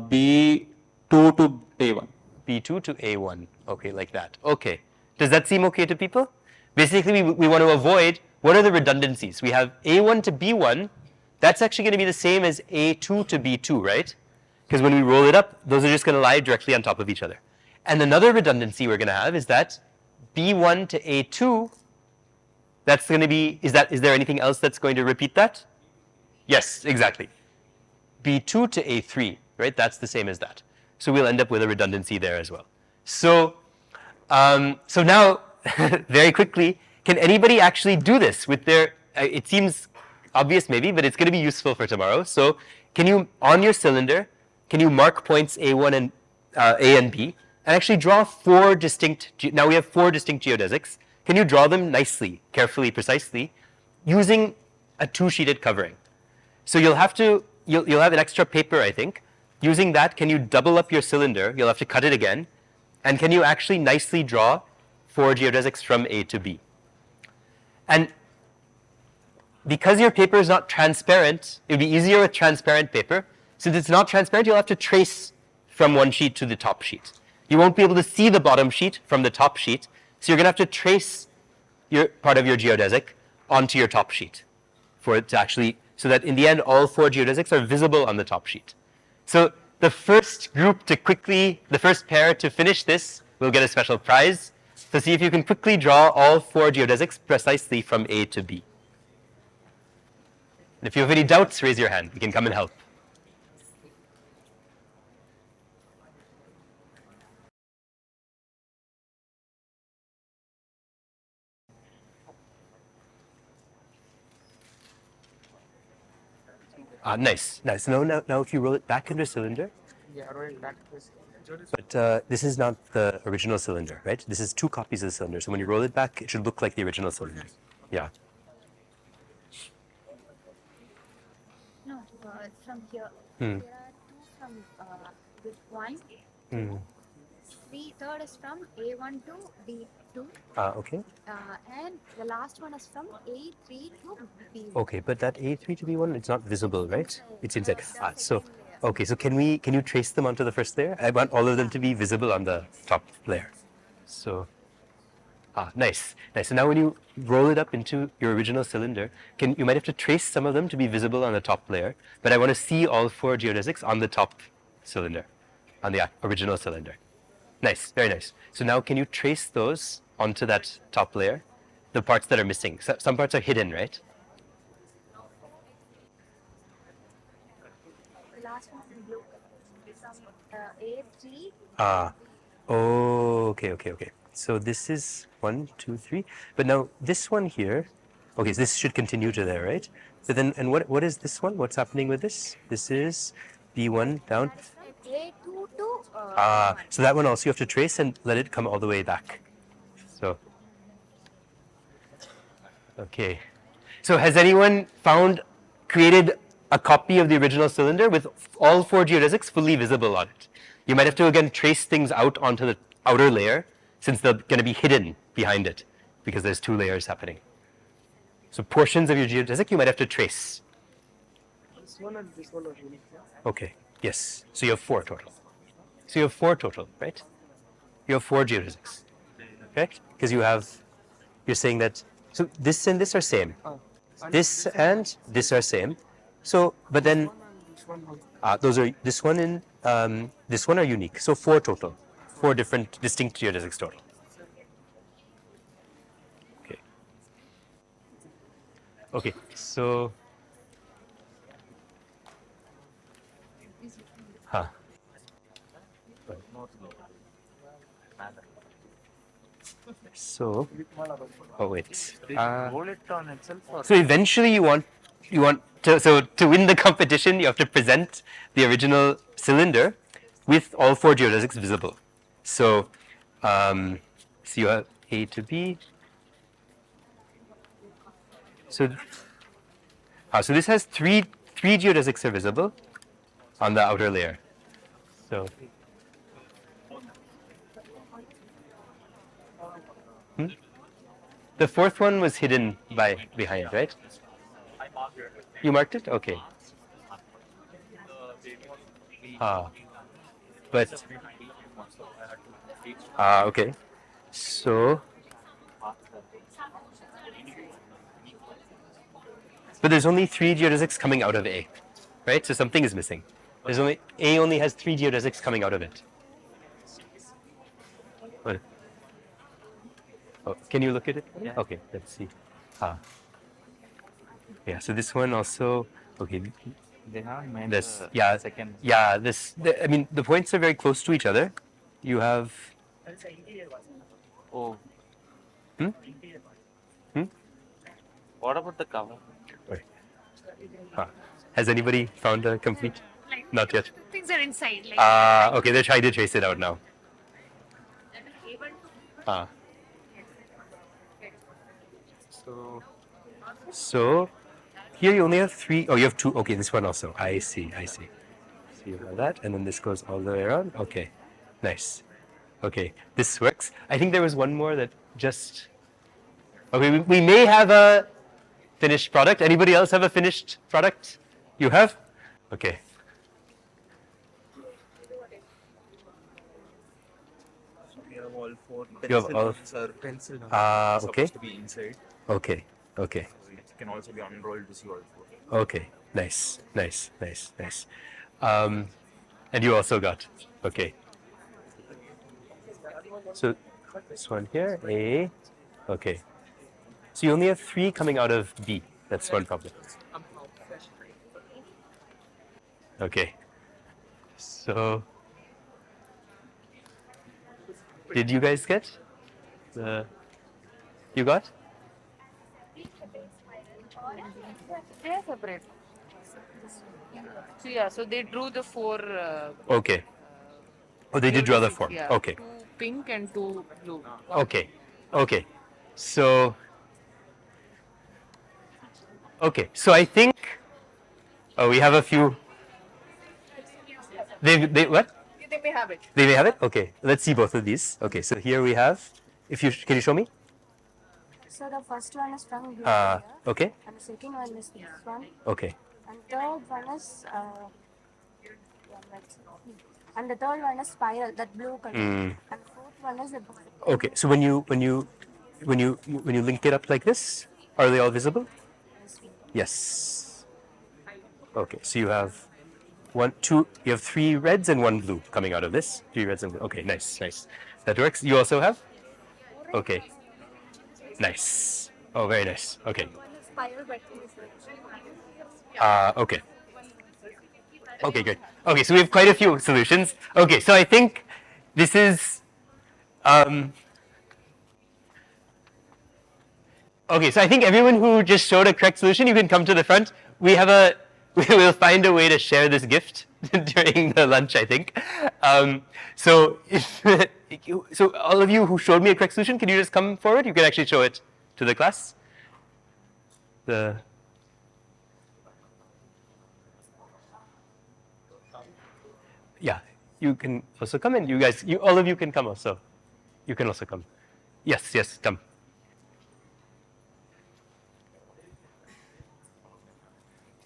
B2 to A1. B2 to A1. Okay, like that. Okay. Does that seem okay to people? Basically, we want to avoid, what are the redundancies? We have A1 to B1. That's actually going to be the same as A2 to B2, right? Because when we roll it up, those are just going to lie directly on top of each other. And another redundancy we're going to have is that B1 to A2, that's going to be, is there anything else that's going to repeat that? Yes, exactly. B2 to A3, right? That's the same as that. So we'll end up with a redundancy there as well. So now, very quickly, can anybody actually do this with their, it seems obvious maybe, but it's going to be useful for tomorrow. So can you, on your cylinder, can you mark points A1 and A and B, and actually draw 4 distinct, now we have 4 distinct geodesics. Can you draw them nicely, carefully, precisely, using a 2-sheeted covering? So you'll have an extra paper, I think. Using that, can you double up your cylinder? You'll have to cut it again. And can you actually nicely draw 4 geodesics from A to B? And because your paper is not transparent, it would be easier with transparent paper. Since it's not transparent, you'll have to trace from one sheet to the top sheet. You won't be able to see the bottom sheet from the top sheet, so you're going to have to trace your part of your geodesic onto your top sheet for it to actually, so that in the end, all 4 geodesics are visible on the top sheet. So the first group to the first pair to finish this will get a special prize. So see if you can quickly draw all 4 geodesics precisely from A to B. And if you have any doubts, raise your hand. We can come and help. Nice, nice. Now, if you roll it back into a cylinder, Yeah, roll back to this. but this is not the original cylinder, right? This is two copies of the cylinder. So when you roll it back, it should look like the original cylinder. Yeah. No, from here. Hmm. There are two from this one. Hmm. Third is from A1 to B2. Okay. And the last one is from A3 to B1. Okay, but that A3 to B1, it's not visible, right? It's inside. The So, second layer. okay, so can you trace them onto the first layer? I want all of them to be visible on the top layer. So, nice, nice. So now when you roll it up into your original cylinder, you might have to trace some of them to be visible on the top layer, but I want to see all 4 geodesics on the top cylinder, on the original cylinder. Nice, very nice. So now can you trace those onto that top layer? The parts that are missing. So, some parts are hidden, right? The last one is blue. From A3. Oh, okay. So this is 1, 2, 3. But now this one here, okay, so this should continue to there, right? So then, and what is this one? What's happening with this? This is B1 down. A2 to So that one also you have to trace and let it come all the way back. So, okay. So has anyone created a copy of the original cylinder with all 4 geodesics fully visible on it? You might have to again trace things out onto the outer layer since they're going to be hidden behind it because there's 2 layers happening. So portions of your geodesic you might have to trace. This one and this one are unique. Okay, yes. So you have 4 total. So you have 4 total, right? You have 4 geodesics, correct? Because you're saying that, so this and this are same. This and this are same. So, but then this one and this one are unique. So 4 total, 4 different distinct geodesics total. Okay. Okay. So, So, oh wait. Roll it on itself or So eventually you want to win the competition you have to present the original cylinder with all 4 geodesics visible. So, so you have A to B. So, so this has three geodesics are visible on the outer layer. So. The 4th one was hidden behind, right? You marked it? Okay. But okay. So, but there's only 3 geodesics coming out of A, right? So something is missing. A only has 3 geodesics coming out of it. What? Oh, can you look at it? Yeah. Okay, let's see. Yeah, so this one also, okay. they haven't made This, the yeah, second. yeah, I mean, the points are very close to each other. You have, Oh. Hmm? What about the cover? wait. Has anybody found a complete? like Not yet. things are inside. Like Okay, they're trying to trace it out now. A1 to So here you only have 3. Oh, you have 2. Okay, this one also. I see. So you have that, and then this goes all the way around. Okay, nice. Okay, this works. I think there was one more that just. Okay, we may have a finished product. Anybody else have a finished product? You have? Okay. We have all 4 You have all. pencil Okay. to be inside. Okay. It can also be unrolled to see all 4. Okay. Nice. And you also got. Okay. So this one here, A. Okay. So you only have 3 coming out of B. That's one problem. Okay. So, did you guys get the? You got? They are separate. So yeah, so they drew the four. Okay. Oh, they did draw the four. Yeah, Okay. 2 pink and 2 blue. Okay. Okay. So. Okay. So I think. Oh, we have a few. They what? They may have it. They may have it. Okay. Let's see both of these. Okay. So here we have. Can you show me? So the first one is from blue Okay. and the second one is this one, Okay. and third one is and the third one is spiral, that blue color, and the fourth one is the Okay. So when you link it up like this, are they all visible? Yes. Okay. So you have you have 3 reds and 1 blue coming out of this. 3 reds and blue. Okay. Nice. Nice. That works. You also have. Okay. Nice. Oh, very nice. Okay. spiral, but Okay. Okay, good. Okay, so we have quite a few solutions. Okay, so I think this is. Okay, so I think everyone who just showed a correct solution, you can come to the front. We will find a way to share this gift during the lunch, I think. So all of you who showed me a correct solution, can you just come forward? You can actually show it to the class. Yeah, you can also come, and all of you can come also. You can also come. Yes, come.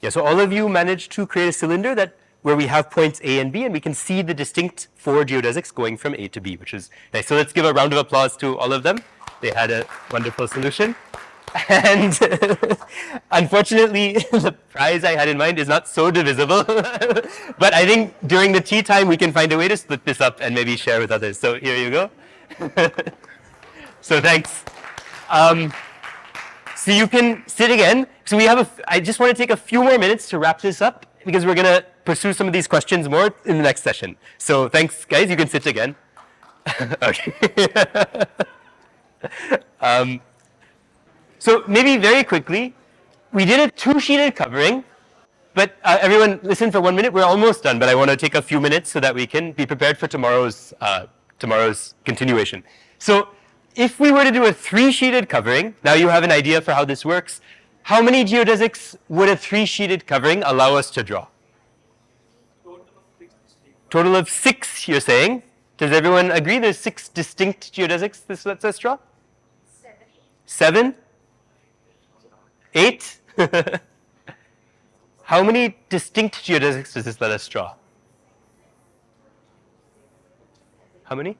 Yeah, so all of you managed to create a cylinder where we have points A and B, and we can see the distinct 4 geodesics going from A to B, which is nice. So let's give a round of applause to all of them. They had a wonderful solution. And unfortunately, the prize I had in mind is not so divisible. But I think during the tea time, we can find a way to split this up and maybe share with others. So here you go. So thanks. So you can sit again. So I just want to take a few more minutes to wrap this up because we're going to pursue some of these questions more in the next session. So thanks, guys. You can sit again. Okay. So maybe very quickly, we did a 2-sheeted covering, but everyone listen for 1 minute. We're almost done, but I want to take a few minutes so that we can be prepared for tomorrow's continuation. So if we were to do a 3-sheeted covering, now you have an idea for how this works. How many geodesics would a 3-sheeted covering allow us to draw? Total of 6, you're saying. Does everyone agree there's 6 distinct geodesics this lets us draw? 7? 8? How many distinct geodesics does this let us draw? How many?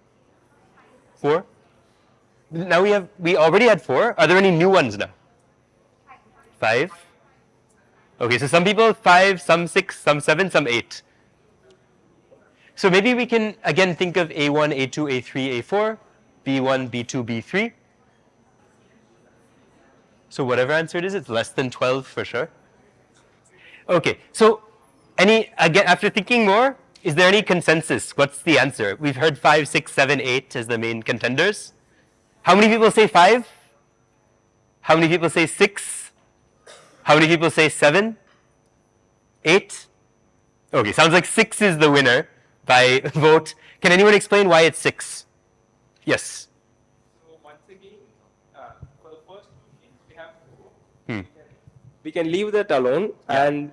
4? Now we already had 4. Are there any new ones now? 5? Okay, so some people 5, some 6, some 7, some 8. So maybe we can again think of A1, A2, A3, A4, B1, B2, B3. So whatever answer it is, it's less than 12 for sure. Okay, so again, after thinking more, is there any consensus? What's the answer? We've heard 5, 6, 7, 8 as the main contenders. How many people say 5? How many people say 6? How many people say 7? 8? Okay, sounds like 6 is the winner by vote. Can anyone explain why it's 6? Yes. So once again, for the first 2 we have 4. We can leave that alone, and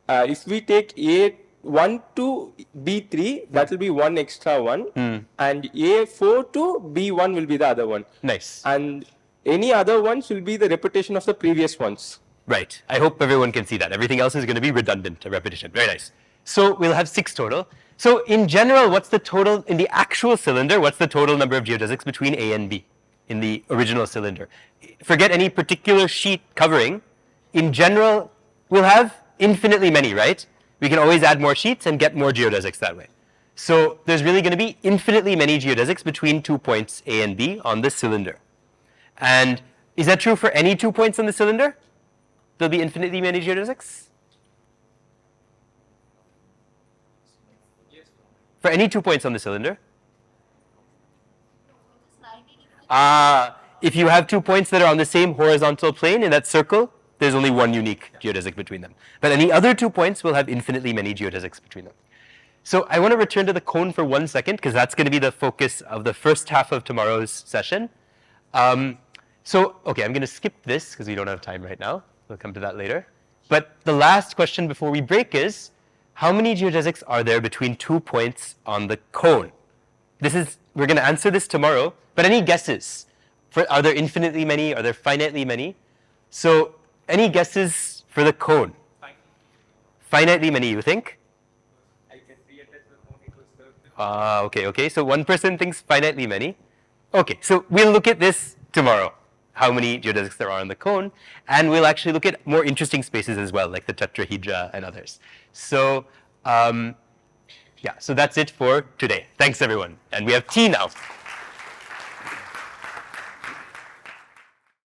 if we take A1 to B3, that will be 1 extra one, and A4 to B1 will be the other one. Nice. And any other ones will be the repetition of the previous ones. Right. I hope everyone can see that. Everything else is going to be redundant, a repetition. Very nice. So we'll have 6 total. So in general, what's the total, in the actual cylinder, what's the total number of geodesics between A and B in the original cylinder? Forget any particular sheet covering. In general, we'll have infinitely many, right? We can always add more sheets and get more geodesics that way. So there's really going to be infinitely many geodesics between 2 points A and B on this cylinder. And is that true for any 2 points on the cylinder? There'll be infinitely many geodesics? For any 2 points on the cylinder? If you have 2 points that are on the same horizontal plane in that circle, there's only one unique geodesic between them. But any other 2 points will have infinitely many geodesics between them. So I want to return to the cone for 1 second, because that's going to be the focus of the first half of tomorrow's session. Okay, I'm going to skip this because we don't have time right now. We'll come to that later. But the last question before we break is, how many geodesics are there between 2 points on the cone? We're going to answer this tomorrow, but any guesses? Are there infinitely many? Are there finitely many? So any guesses for the cone? Finitely many, you think? I can reattach the cone into a circle. Okay. So one person thinks finitely many. Okay, so we'll look at this tomorrow, how many geodesics there are on the cone, and we'll actually look at more interesting spaces as well, like the tetrahedra and others. So, so that's it for today. Thanks, everyone. And we have tea now.